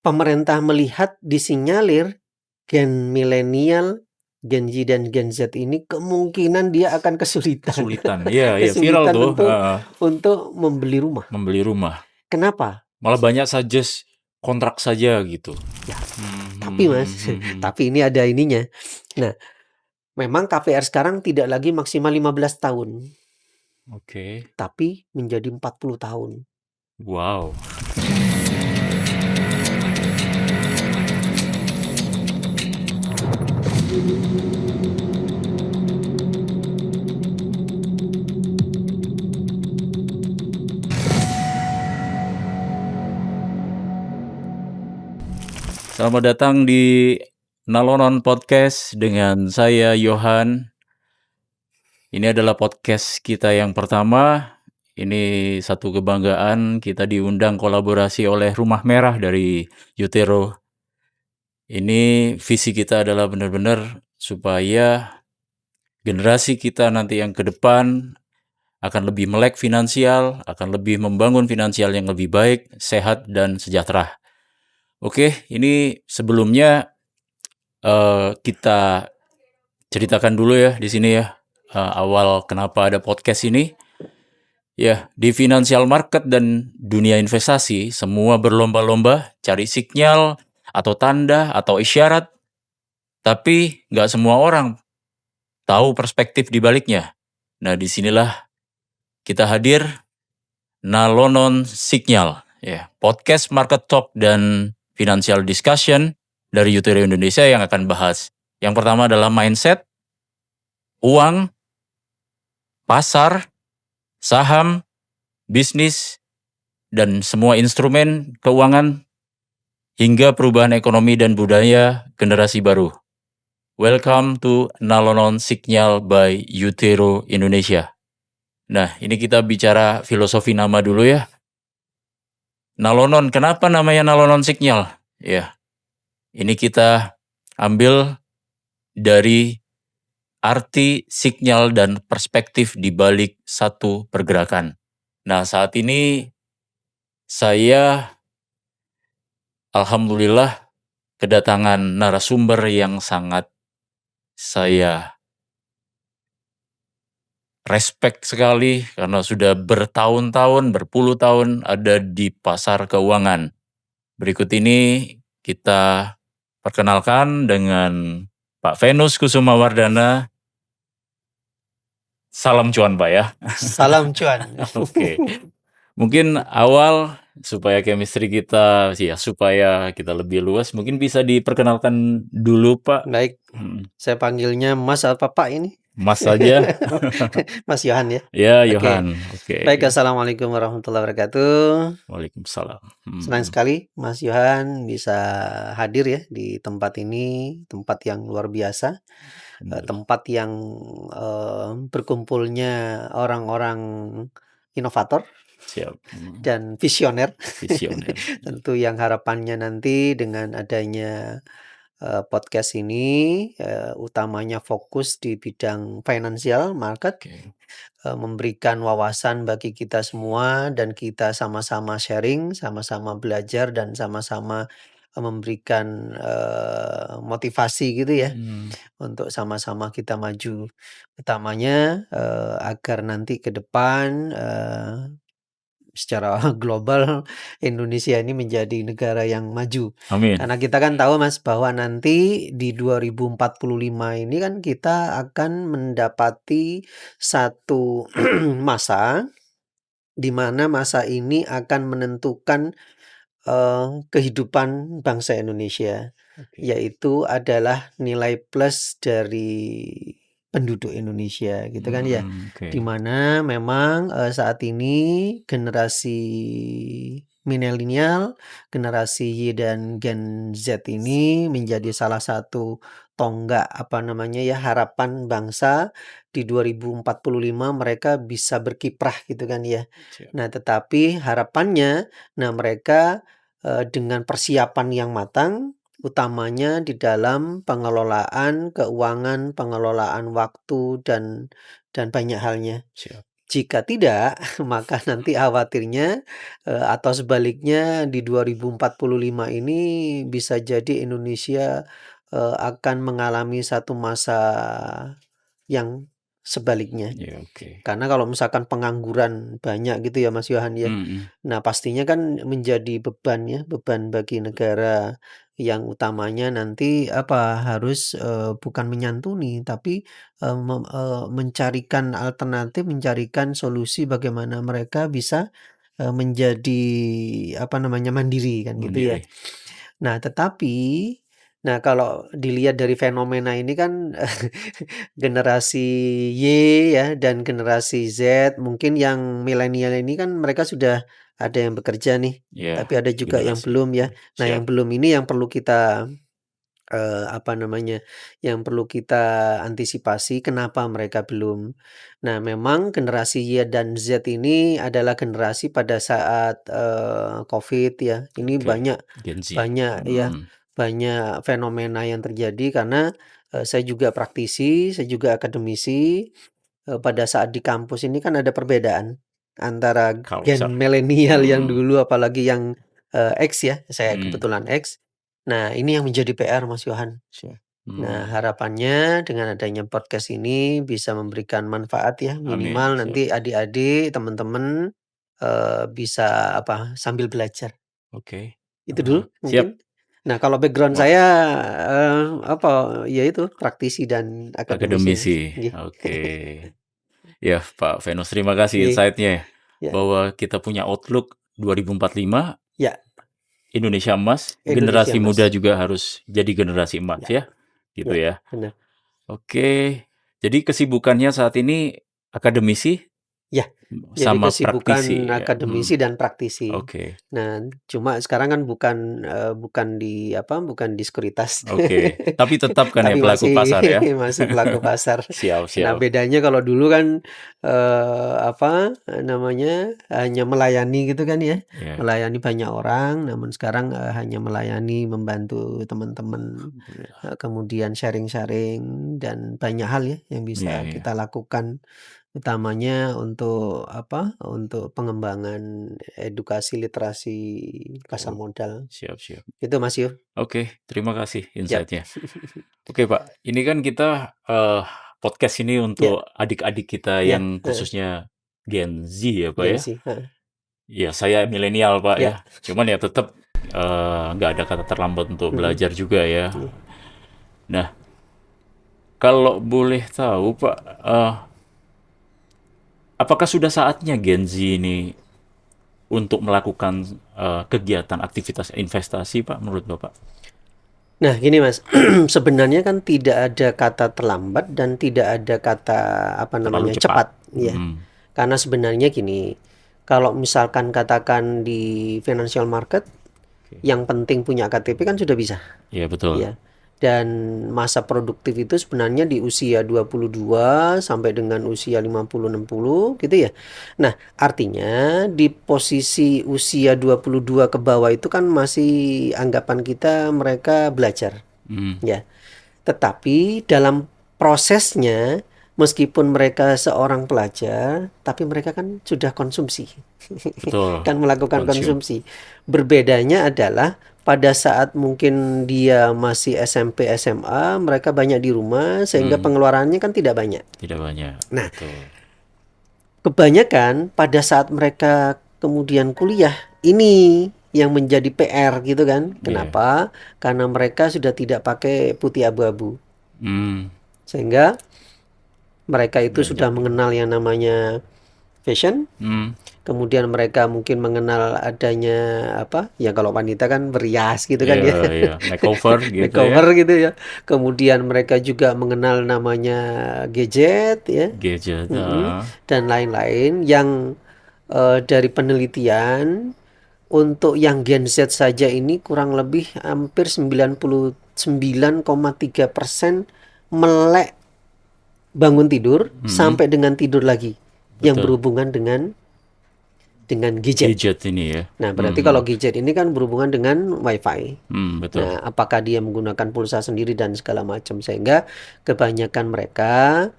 pemerintah melihat disinyalir gen milenial, Gen Z dan Gen Z ini kemungkinan dia akan kesulitan Iya, viral kesulitan tuh, untuk membeli rumah. membeli rumah. Kenapa? Malah banyak suggest kontrak saja gitu. Ya, tapi Mas, tapi ini ada ininya. Nah, memang KPR sekarang tidak lagi maksimal 15 tahun, Oke. tapi menjadi 40 tahun. Wow. Selamat datang di Nalonon Podcast dengan saya Yohan. Ini adalah podcast kita yang pertama. Ini satu kebanggaan, kita diundang kolaborasi oleh Rumah Merah dari Utero. Ini visi kita adalah benar-benar supaya generasi kita nanti yang ke depan akan lebih melek finansial, akan lebih membangun finansial yang lebih baik, sehat, dan sejahtera. Oke, ini sebelumnya kita ceritakan dulu ya di sini ya, awal kenapa ada podcast ini. Ya, di financial market dan dunia investasi, semua berlomba-lomba cari sinyal atau tanda atau isyarat, tapi nggak semua orang tahu perspektif di baliknya. Nah, disinilah kita hadir, Nalonon Signal, ya, podcast market talk dan financial discussion dari Utero Indonesia yang akan bahas. Yang pertama adalah mindset, uang, pasar, saham, bisnis, dan semua instrumen keuangan hingga perubahan ekonomi dan budaya generasi baru. Welcome to Nalonon Signal by Utero Indonesia. Nah, ini kita bicara filosofi nama dulu ya. Nalonon, kenapa namanya Nalonon Signal? Ya, ini kita ambil dari arti sinyal dan perspektif di balik satu pergerakan. Nah, saat ini saya alhamdulillah kedatangan narasumber yang sangat saya respect sekali karena sudah bertahun-tahun, berpuluh tahun ada di pasar keuangan. Berikut ini kita perkenalkan dengan Pak Venus Kusumawardana. Salam cuan Pak ya. Salam cuan. Oke. Mungkin awal supaya chemistry kita supaya kita lebih luas, mungkin bisa diperkenalkan dulu Pak. Baik, saya panggilnya Mas apa Pak ini? Mas saja. Mas Yohan ya. Ya, Oke. Yohan. Oke. Baik, assalamualaikum warahmatullahi wabarakatuh. Waalaikumsalam. Senang sekali Mas Yohan bisa hadir ya di tempat ini, tempat yang luar biasa, tempat yang berkumpulnya orang-orang inovator Siap. dan visioner. Visioner. Tentu yang harapannya nanti dengan adanya podcast ini utamanya fokus di bidang financial market, Oke. memberikan wawasan bagi kita semua dan kita sama-sama sharing, sama-sama belajar dan sama-sama memberikan motivasi gitu ya untuk sama-sama kita maju. Utamanya agar nanti ke depan secara global Indonesia ini menjadi negara yang maju. Amin. Karena kita kan tahu Mas bahwa nanti di 2045 ini kan kita akan mendapati satu masa di mana masa ini akan menentukan kehidupan bangsa Indonesia, yaitu adalah nilai plus dari penduduk Indonesia gitu kan ya. Di mana memang saat ini generasi milenial, generasi Y dan Gen Z ini menjadi salah satu tonggak harapan bangsa di 2045 mereka bisa berkiprah gitu kan ya. Nah, tetapi harapannya mereka dengan persiapan yang matang, utamanya di dalam pengelolaan keuangan, pengelolaan waktu dan banyak halnya. Siap. Jika tidak, maka nanti khawatirnya, atau sebaliknya di 2045 ini bisa jadi Indonesia, akan mengalami satu masa yang sebaliknya. Ya, oke. Karena kalau misalkan pengangguran banyak gitu ya Mas Yohan ya. Mhm. Nah pastinya kan menjadi beban ya, beban bagi negara yang utamanya nanti apa, harus, bukan menyantuni tapi, mencarikan alternatif, mencarikan solusi bagaimana mereka bisa, menjadi apa namanya, mandiri kan gitu ya. Mandiri. Nah tetapi, nah kalau dilihat dari fenomena ini kan generasi Y ya dan generasi Z mungkin yang milenial ini kan mereka sudah ada yang bekerja nih, Ya, tapi ada juga yang generasi. belum ya. Nah yang Siap. belum ini yang perlu kita, apa namanya, yang perlu kita antisipasi kenapa mereka belum. Nah memang generasi Y dan Z ini adalah generasi pada saat, Covid ya. Ini Oke. banyak Gen Z. banyak ya, Mhm. banyak fenomena yang terjadi karena, saya juga praktisi, saya juga akademisi, pada saat di kampus ini kan ada perbedaan antara Culture. gen milenial yang Mhm. dulu apalagi yang, X ya, saya Mhm. kebetulan X. Nah ini yang menjadi PR Mas Yohan. Siap. Nah Mhm. harapannya dengan adanya podcast ini bisa memberikan manfaat ya, Amin. minimal Siap. nanti adik-adik, teman-teman, bisa apa, sambil belajar. Oke. Itu dulu Siap. mungkin. Nah kalau background Wah, saya, apa, ya itu praktisi dan akademisi Mas, akademisi. nggih. Oke. Ya, Pak Venus, terima kasih Nggih, insight-nya ya. ya Bahwa kita punya outlook 2045 ya, Indonesia emas, Indonesia generasi muda Mas. juga harus jadi generasi emas Ya ya. Gitu ya, ya. benar. Oke. Jadi kesibukannya saat ini akademisi Ya, jadi sama praktisi kesibukan ya. akademisi dan praktisi. Oke. Nah, cuma sekarang kan bukan di apa, bukan di sekuritas, Oke. Tapi tetap kan ya tapi pelaku masih pasar ya. masih pelaku pasar. Siap, Nah, siap. bedanya kalau dulu kan, apa, namanya, hanya melayani gitu kan ya, Ya. melayani banyak orang, namun sekarang, hanya melayani, membantu teman-teman, kemudian sharing-sharing dan banyak hal ya yang Iya, bisa iya. kita lakukan. Utamanya untuk apa, untuk pengembangan edukasi literasi pasar Oh, modal. siap, siap. Itu Mas Yu. Oke, terima kasih Yap. insight-nya. Oke, Pak, ini kan kita, podcast ini Ya untuk adik-adik kita ya, yang heeh, khususnya Gen Z ya, Pak, Gen ya? Z, heeh. Ya, saya milenial, Pak, Ya, ya. Cuman ya tetap, nggak ada kata terlambat untuk mhm, belajar juga ya. iya. Nah, kalau boleh tahu, Pak, apakah sudah saatnya Gen Z ini untuk melakukan, kegiatan aktivitas investasi, Pak, menurut Bapak? Nah gini Mas, sebenarnya kan tidak ada kata terlambat dan tidak ada kata apa Terlalu namanya, cepat. cepat, ya. Mhm, Karena sebenarnya gini, kalau misalkan katakan di financial market, oke. yang penting punya KTP kan sudah bisa. Iya, betul. Ya. Dan masa produktif itu sebenarnya di usia 22 sampai dengan usia 50-60 gitu ya. Nah, artinya di posisi usia 22 ke bawah itu kan masih anggapan kita mereka belajar, Mhm, ya. Tetapi dalam prosesnya meskipun mereka seorang pelajar, tapi mereka kan sudah konsumsi. betul. Kan melakukan Konsum. konsumsi. Berbedanya adalah pada saat mungkin dia masih SMP, SMA, mereka banyak di rumah sehingga Mhm, pengeluarannya kan tidak banyak. tidak banyak, Nah, betul. kebanyakan pada saat mereka kemudian kuliah, ini yang menjadi PR gitu kan. Iya. Kenapa? Karena mereka sudah tidak pakai putih abu-abu. Mmm, Sehingga mereka itu belanja. sudah mengenal yang namanya fashion. Mhm, Kemudian mereka mungkin mengenal adanya apa, ya kalau wanita kan berias gitu kan iya, ya, iya, makeover gitu ya, makeover gitu ya. Kemudian mereka juga mengenal namanya gadget ya, gadget, mhm, heeh, dan lain-lain yang, dari penelitian untuk yang Gen Z saja ini kurang lebih hampir 99,3% melek bangun tidur mhm, sampai dengan tidur lagi yang betul. berhubungan dengan gadget. Gadget ini ya, Nah, berarti kalau mhm, gadget ini kan berhubungan dengan WiFi. betul, Nah, apakah dia menggunakan pulsa sendiri dan segala macam sehingga kebanyakan mereka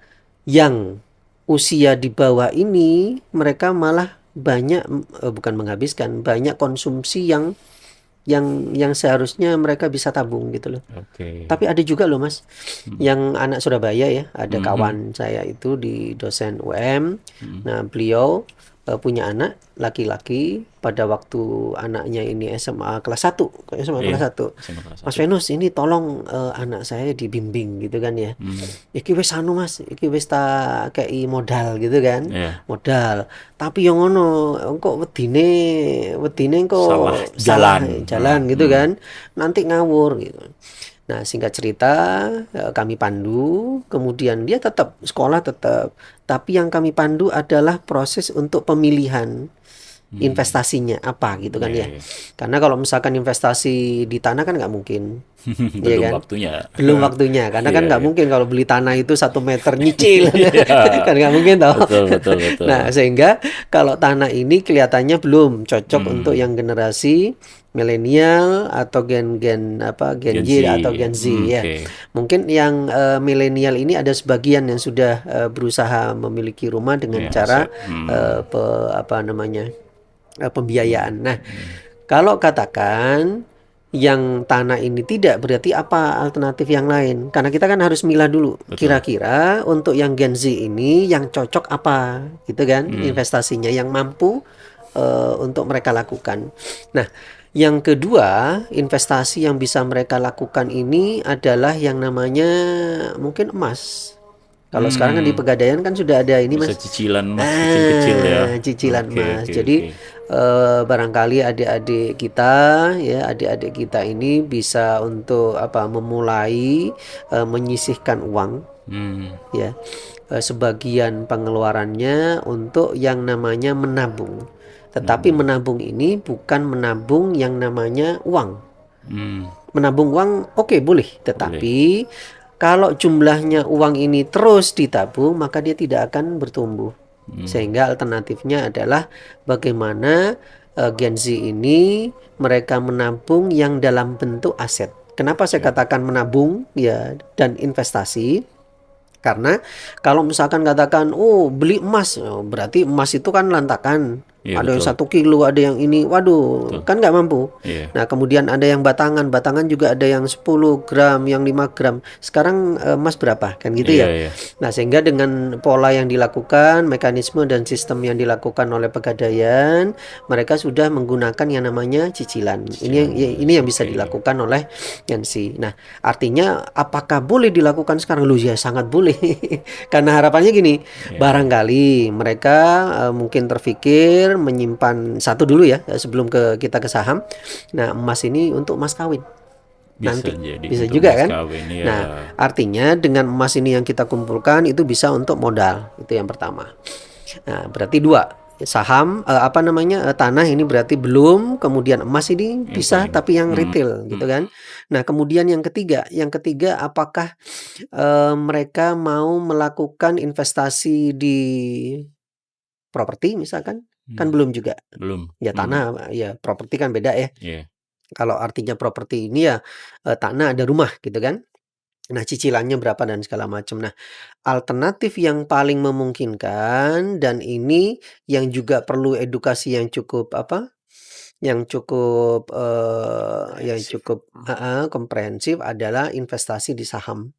yang usia di bawah ini mereka malah banyak bukan menghabiskan, banyak konsumsi yang seharusnya mereka bisa tabung gitu loh. Oke. Tapi ada juga loh Mas, Mhm. yang anak Surabaya ya, ada Mhm. kawan saya itu di dosen UM. Mhm. Nah, beliau punya anak laki-laki pada waktu anaknya ini SMA kelas 1, SMA Iya, kelas 1. SMA kelas Mas 1. Venus, ini tolong anak saya dibimbing gitu kan ya. Hmm. Iki wis anu Mas, iki wis tak kei modal gitu kan. Iya, Modal. Tapi yang ngono, engko wedine salah engko salah jalan. Heeh, jalan gitu kan. Nanti ngawur gitu. Nah, singkat cerita, kami pandu, kemudian dia tetap sekolah tetap, tapi yang kami pandu adalah proses untuk pemilihan Hmm. investasinya apa gitu kan Iya, ya. iya. Karena kalau misalkan investasi di tanah kan nggak mungkin, ya Belum kan? waktunya. Belum waktunya, karena kan Iya, nggak iya. mungkin kalau beli tanah itu 1 meter nyicil, Iya, kan nggak mungkin toh. betul, betul, betul. Nah, sehingga kalau tanah ini kelihatannya belum cocok untuk Hmm. yang generasi milenial atau gen-gen apa Gen Gen Z. Y atau Gen Z ya. Oke. Mungkin yang milenial ini ada sebagian yang sudah berusaha memiliki rumah dengan Ya, cara aset. Hmm. apa namanya Hmm. pembiayaan. Nah, Hmm. kalau katakan yang tanah ini tidak, berarti apa alternatif yang lain? Karena kita kan harus milah dulu. Betul. Kira-kira untuk yang Gen Z ini yang cocok apa, gitu kan? Hmm. Investasinya yang mampu untuk mereka lakukan. Nah, yang kedua, investasi yang bisa mereka lakukan ini adalah yang namanya mungkin emas. Kalau sekarang kan di Hmm. Pegadaian kan sudah ada ini Bisa Mas. cicilan mas kecil-kecil ya. Cicilan Oke, Mas. oke, Jadi oke. barangkali adik-adik kita ya, adik-adik kita ini bisa untuk apa memulai menyisihkan uang Hmm. ya. Sebagian pengeluarannya untuk yang namanya menabung. Tetapi Nabung. menabung ini bukan menabung yang namanya uang. Hmm. Menabung uang oke boleh, Boleh. tetapi kalau jumlahnya uang ini terus ditabung, maka dia tidak akan bertumbuh. Hmm. Sehingga alternatifnya adalah bagaimana Gen Z ini mereka menabung yang dalam bentuk aset. Kenapa saya Ya. katakan menabung ya dan investasi? Karena kalau misalkan katakan, oh beli emas, oh, berarti emas itu kan lantakan. Iya, Ada yang betul. 1 kilo, ada yang ini, waduh, Betul. kan nggak mampu. Iya. Nah, kemudian ada yang batangan, batangan juga ada yang 10 gram, yang 5 gram. Sekarang emas berapa? Kan gitu Iya, ya. iya. Nah, sehingga dengan pola yang dilakukan, mekanisme dan sistem yang dilakukan oleh Pegadaian, mereka sudah menggunakan yang namanya cicilan. Cicilan Ini mas. yang bisa Oke. dilakukan oleh Yansi. Nah, artinya apakah boleh dilakukan sekarang? Lu ya sangat boleh. Karena harapannya gini, Iya, iya. barangkali mereka mungkin terfikir menyimpan satu dulu ya sebelum kita ke saham. Nah, emas ini untuk mas kawin Bisa nanti. jadi Bisa untuk juga mas kan? kawin ya. Nah, artinya dengan emas ini yang kita kumpulkan itu bisa untuk modal. Itu yang pertama. Nah, berarti dua. Saham apa namanya tanah ini berarti belum, kemudian emas ini Yang bisa paling. tapi yang Hmm. retail gitu kan. Nah, kemudian yang ketiga apakah mereka mau melakukan investasi di properti misalkan? Kan Hmm. belum juga. Belum. Ya Hmm. tanah, ya properti kan beda ya. Iya. Kalau artinya properti ini ya tanah ada rumah gitu kan. Nah, cicilannya berapa dan segala macam. Nah, alternatif yang paling memungkinkan dan ini yang juga perlu edukasi yang cukup apa, yang Komprehensif. cukup komprehensif adalah investasi di saham.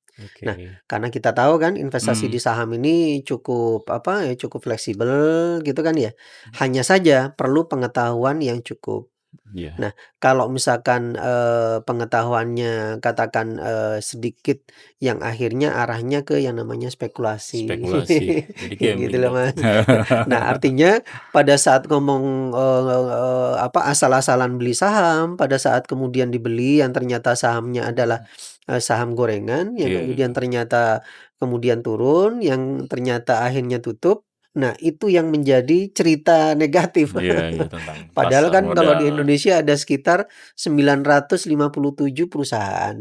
Nah, Oke. karena kita tahu kan investasi Hmm. di saham ini cukup apa ya, cukup fleksibel gitu kan ya. Hanya saja perlu pengetahuan yang cukup. Iya. Nah, kalau misalkan, pengetahuannya katakan, sedikit yang akhirnya arahnya ke yang namanya spekulasi. Spekulasi. Jadi Kayak gitu gambling loh, dong. Mas. Nah, artinya pada saat ngomong, apa, asal-asalan beli saham, pada saat kemudian dibeli yang ternyata sahamnya adalah, saham gorengan, yang Iya, kemudian iya. ternyata kemudian turun, yang ternyata akhirnya tutup. Nah, itu yang menjadi cerita negatif. Iya, iya, tentang Padahal pasar kan kalau di modal. Indonesia ada sekitar 957 perusahaan,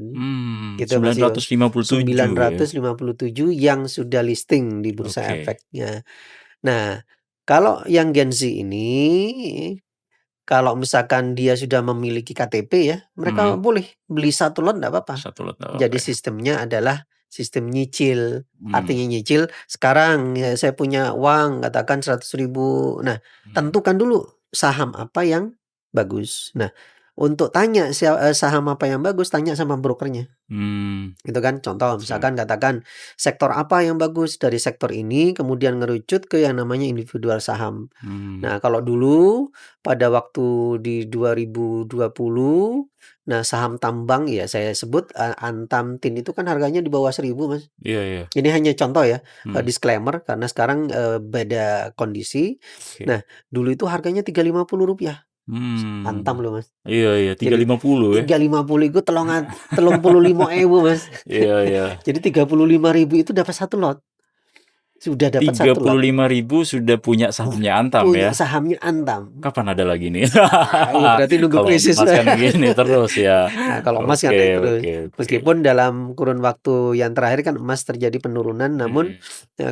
gitu Mas Yos. 957 ya. 957 yang sudah listing di Bursa Oke. Efeknya. Nah, kalau yang Gen Z ini, kalau misalkan dia sudah memiliki KTP ya, mereka Mhm. boleh beli 1 lot nggak apa-apa. Satu lot, Jadi oke. sistemnya adalah sistem nyicil. Hmm. Artinya nyicil, sekarang ya saya punya uang katakan 100.000. Nah, tentukan dulu saham apa yang bagus. Nah, untuk tanya saham apa yang bagus, tanya sama brokernya. Hmm. Gitu kan. Contoh Siap. misalkan katakan sektor apa yang bagus, dari sektor ini kemudian ngerucut ke yang namanya individual saham. Nah, kalau dulu pada waktu di 2020, nah saham tambang ya saya sebut Antam Tin itu kan harganya di bawah 1.000, Mas. Iya, iya. Ini hanya contoh ya, Hmm. disclaimer karena sekarang beda kondisi. Oke. Nah, dulu itu harganya Rp350. Hmm. Antam loh, Mas. Iya, iya. Jadi 350 ya. 350 itu 35.000, Mas. Iya, iya. Jadi 35.000 itu dapat 1 lot. Sudah dapat 1 lot. 35.000 sudah punya sahamnya Antam Punya ya. sahamnya Antam. Kapan ada lagi nih? Nah, iya berarti nunggu Kalau krisis. emas kan gini terus ya. Nah, kalau emas kan Oke, naik terus. oke, oke. Meskipun dalam kurun waktu yang terakhir kan emas terjadi penurunan, namun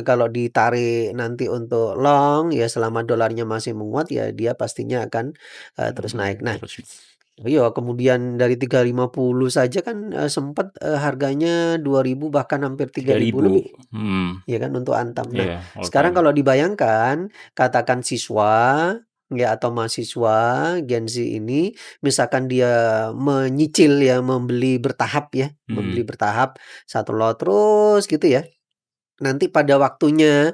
kalau ditarik nanti untuk long ya selama dolarnya masih menguat ya dia pastinya akan terus naik. Nah, Terus. iya kemudian dari 350 saja kan sempat harganya 2.000 bahkan hampir 3.000 lebih. 3.000. Ya kan untuk Antam. Nah, Iya, all sekarang time. kalau dibayangkan katakan siswa ya atau mahasiswa Gen Z ini misalkan dia menyicil ya, membeli bertahap ya, membeli bertahap 1 lot terus gitu ya. Nanti pada waktunya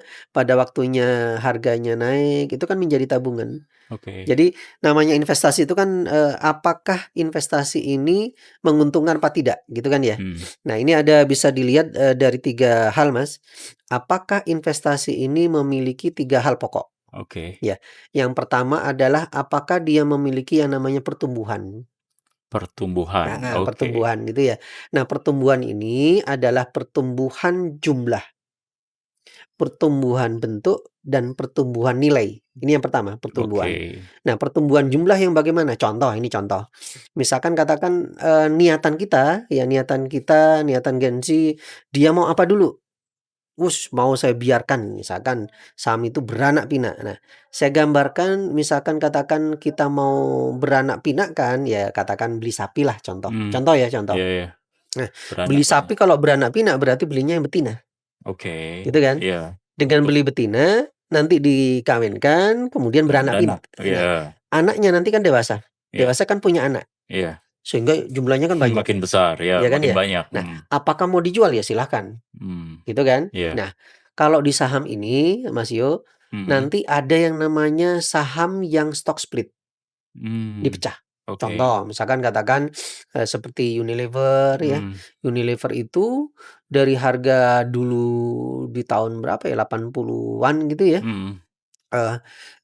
harganya naik itu kan menjadi tabungan. Oke. Jadi namanya investasi itu kan apakah investasi ini menguntungkan apa tidak gitu kan ya. Nah, ini ada bisa dilihat dari 3 hal, Mas. Apakah investasi ini memiliki 3 hal pokok? Oke. Ya, yang pertama adalah apakah dia memiliki yang namanya pertumbuhan. Pertumbuhan. Nah, Oke. pertumbuhan gitu ya. Nah, pertumbuhan ini adalah pertumbuhan jumlah, pertumbuhan bentuk, dan pertumbuhan nilai. Ini yang pertama, pertumbuhan. Oke. Nah, pertumbuhan jumlah yang bagaimana? Contoh, ini contoh. Misalkan katakan niatan kita, niatan Gen Z, dia mau apa dulu? Mau saya biarkan misalkan saham itu beranak pinak. Nah, saya gambarkan misalkan katakan kita mau beranak pinak kan, ya katakan beli sapi lah contoh. Contoh ya, contoh. Iya, iya. Nah, Beranak beli pinak. sapi kalau beranak pinak berarti belinya yang betina. Oke. Gitu kan? Iya. Dengan Betul. beli betina, nanti dikawinkan, kemudian beranak pinak. Beranak. Nah, Iya. anaknya nanti kan dewasa. Iya. Dewasa kan punya anak. Iya. Sehingga jumlahnya kan banyak. Makin besar ya, Ya kan makin ya? banyak. Nah, apakah mau dijual ya silahkan. Gitu kan? Iya. Nah, kalau di saham ini, Mas Yo, nanti ada yang namanya saham yang stock split, dipecah. Oke. Contoh, misalkan katakan seperti Unilever ya. Unilever itu dari harga dulu di tahun berapa ya, 80-an gitu ya.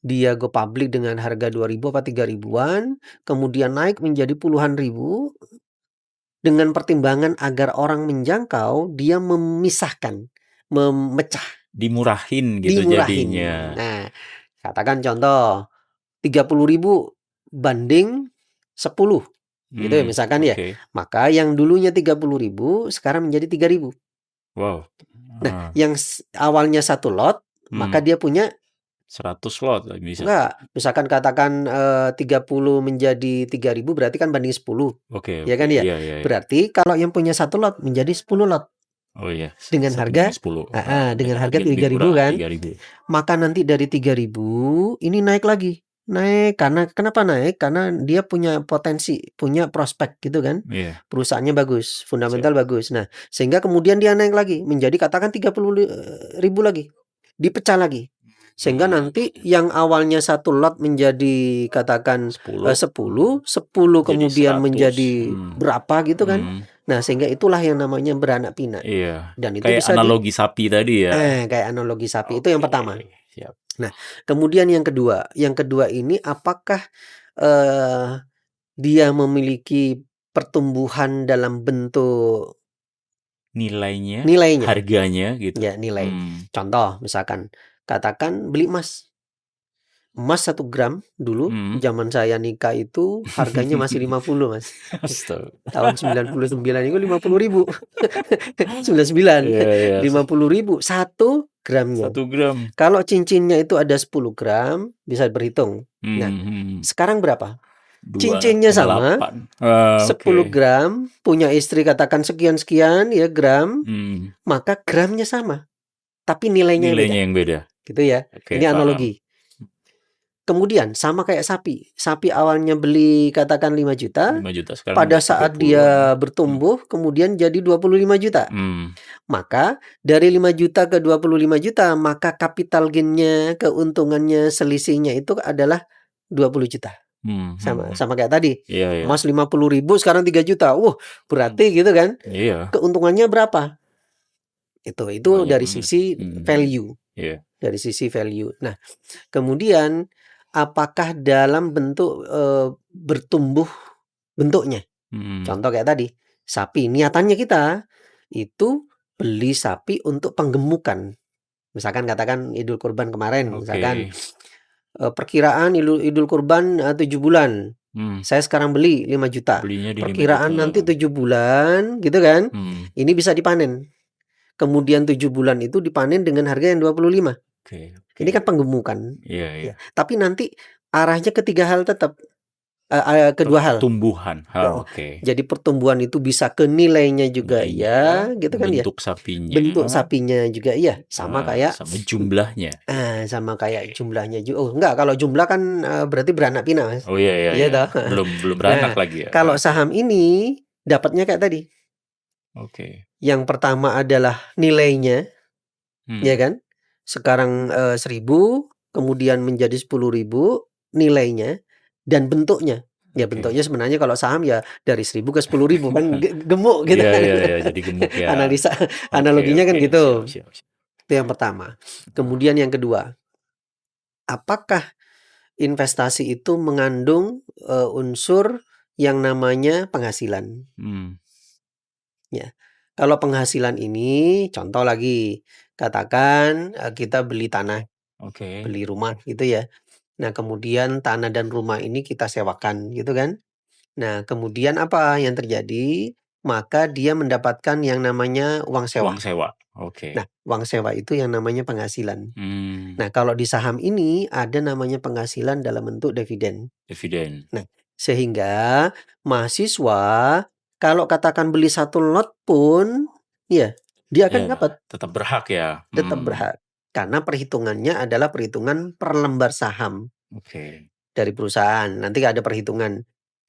Dia go public dengan harga 2.000 apa 3.000-an, kemudian naik menjadi puluhan ribu. Dengan pertimbangan agar orang menjangkau, dia memisahkan, memecah, Dimurahin gitu dimurahin. jadinya. Nah, katakan contoh 30.000 banding 10 gitu ya misalkan ya. Oke. Maka yang dulunya 30.000 sekarang menjadi 3.000. Wow. Nah, yang awalnya 1 lot, maka dia punya 100 lot bisa. enggak, misalkan katakan 30 menjadi 3.000 berarti kan banding 10. Oke, Ya kan ya? iya, iya. Berarti kalau yang punya 1 lot menjadi 10 lot. Oh iya, Dengan 1 harga banding 10. dengan harga lebih 3.000 murah, kan. 3.000. Maka nanti dari 3.000 ini naik lagi. Naik karena kenapa naik? Karena dia punya potensi, punya prospek gitu kan. Iya. Perusahaannya bagus, fundamental bagus. Nah, sehingga kemudian dia naik lagi menjadi katakan 30.000 lagi. Dipecah lagi. Sehingga nanti yang awalnya 1 lot menjadi katakan 10 kemudian 100. menjadi berapa gitu kan. Nah, sehingga itulah yang namanya beranak pinak. Iya. Dan itu Kayak bisa analogi sapi tadi ya. kayak analogi sapi itu yang pertama. Siap. Nah, kemudian yang kedua ini apakah dia memiliki pertumbuhan dalam bentuk Nilainya, nilainya. harganya gitu. Ya, nilai. Contoh misalkan katakan beli emas. Emas 1 gram dulu zaman saya nikah itu harganya masih 50, Mas. Tahun 99 itu 50.000. 99. Iya. 50.000 1 gramnya. 1 gram. Kalau cincinnya itu ada 10 gram, bisa berhitung. Nah, sekarang berapa? Cincinnya sama, 2,8. 10 Oke. gram, punya istri katakan sekian-sekian ya gram, Hmm. maka gramnya sama, tapi nilainya beda, Nilainya yang beda. gitu ya. Oke, Ini paham. analogi. Kemudian sama kayak sapi. Sapi awalnya beli katakan 5 juta, 5 juta sekarang pada udah saat 30-an. dia bertumbuh kemudian jadi 25 juta. Hmm. Maka dari 5 juta ke 25 juta, maka capital gain-nya, keuntungannya, selisihnya itu adalah 20 juta. Sama kayak tadi. Iya, iya. Emas 50.000 sekarang 3 juta. Berarti gitu kan. Iya. Keuntungannya berapa? Itu Banyak dari banget. sisi value. Iya. Dari sisi value. Nah, kemudian apakah dalam bentuk bertumbuh bentuknya? Contoh kayak tadi, sapi. Niatannya kita itu beli sapi untuk penggemukan. Misalkan katakan Idul Kurban kemarin, misalkan perkiraan Idul Kurban 7 bulan. Saya sekarang beli 5 juta. Belinya di 5 Perkiraan juta. nanti 7 bulan, gitu kan? Ini bisa dipanen. Kemudian 7 bulan itu dipanen dengan harga yang 25. Oke. Ini kan penggemukan. Iya, iya. Ya. Tapi nanti arahnya ketiga hal tetap. Kedua hal. Pertumbuhan. Oke. Jadi pertumbuhan itu bisa ke nilainya juga Nilainya, ya, gitu kan ya. bentuk sapinya. Bentuk sapinya juga iya, sama kayak sama jumlahnya. sama kayak jumlahnya juga. Enggak, kalau jumlah kan berarti beranak pinak, Mas. Oh iya, iya, Iya iya. toh. Belum beranak lagi ya. Kalau saham ini dapatnya kayak tadi. Oke. Yang pertama adalah nilainya, ya kan? Sekarang 1.000, kemudian menjadi 10.000 nilainya dan bentuknya. Ya bentuknya sebenarnya kalau saham ya dari 1.000 ke 10.000 kan gemuk gitu kan. Iya, jadi gemuk ya. Analoginya kan gitu. Siap. Itu yang pertama. Kemudian yang kedua, apakah investasi itu mengandung unsur yang namanya penghasilan? Ya. Kalau penghasilan ini, contoh lagi, katakan kita beli tanah, beli rumah gitu ya. Nah, kemudian tanah dan rumah ini kita sewakan gitu kan. Nah, kemudian apa yang terjadi? Maka dia mendapatkan yang namanya uang sewa. Uang sewa. Oke. Nah, uang sewa itu yang namanya penghasilan. Nah, kalau di saham ini ada namanya penghasilan dalam bentuk dividen. Nah, sehingga mahasiswa kalau katakan beli 1 lot pun, ya dia akan dapat. Tetap berhak ya. Tetap berhak. Karena perhitungannya adalah perhitungan per lembar saham. Oke. Dari perusahaan. Nanti ada perhitungan.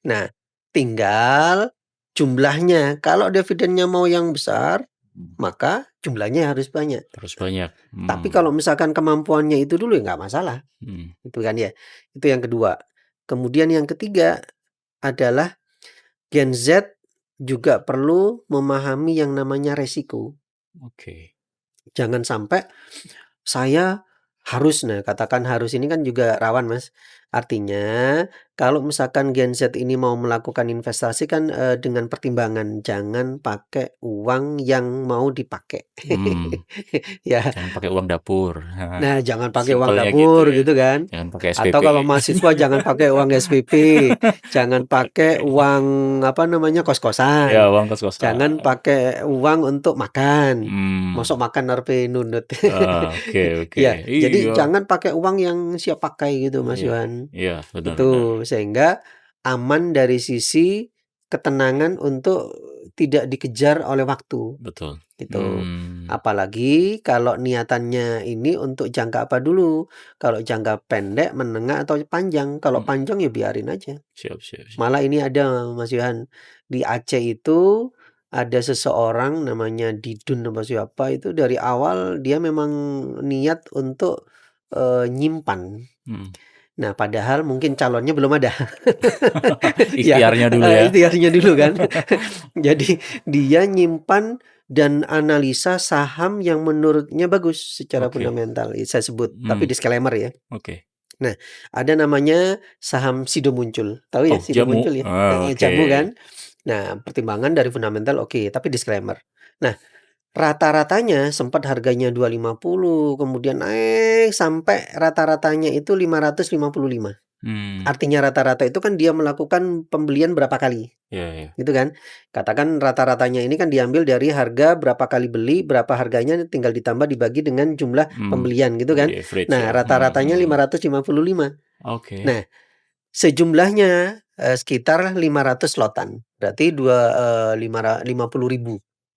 Nah, tinggal jumlahnya. Kalau dividennya mau yang besar, maka jumlahnya harus banyak. Tapi kalau misalkan kemampuannya itu dulu ya nggak masalah. Itu kan ya. Itu yang kedua. Kemudian yang ketiga adalah Gen Z juga perlu memahami yang namanya resiko. Oke. Jangan sampai saya harus, katakan harus ini kan juga rawan, Mas. Artinya kalau misalkan Gen Z ini mau melakukan investasi kan dengan pertimbangan jangan pakai uang yang mau dipakai. Ya. Jangan pakai uang dapur. Nah, jangan pakai uang Simpelnya dapur gitu ya. gitu kan. Jangan pakai SPP. Atau kalau mahasiswa jangan pakai uang SPP, jangan pakai uang kos-kosan. Ya, uang kos-kosan. Jangan pakai uang untuk makan. Masuk makan narpe nunut. Oke. Ya, jadi jangan pakai uang yang siap pakai gitu, Mas Yohan. Iya, benar. Itu sehingga aman dari sisi ketenangan untuk tidak dikejar oleh waktu. Betul. Gitu. Apalagi kalau niatannya ini untuk jangka apa dulu? Kalau jangka pendek, menengah atau panjang? Kalau panjang ya biarin aja. Siap. Malah ini ada Mas Yohan, di Aceh itu ada seseorang namanya Didun apa siapa itu dari awal dia memang niat untuk nyimpan. Nah, padahal mungkin calonnya belum ada. Ikhtiarnya dulu ya. Ikhtiarnya dulu kan. Jadi dia nyimpan dan analisa saham yang menurutnya bagus secara fundamental. Saya sebut, tapi disclaimer ya. Oke. Nah, ada namanya saham Sido Muncul. Tahu ya Sido jamu. Muncul ya? Jamu kan. Nah, pertimbangan dari fundamental oke, tapi disclaimer. Nah, rata-ratanya sempat harganya 250, kemudian naik sampai rata-ratanya itu 555. Artinya rata-rata itu kan dia melakukan pembelian berapa kali. Gitu kan. Katakan rata-ratanya ini kan diambil dari harga berapa kali beli, berapa harganya tinggal ditambah dibagi dengan jumlah pembelian gitu kan. Nah, rata-ratanya 555. Oke. Nah, sejumlahnya sekitar 500 lotan. Berarti 50.000 lembar.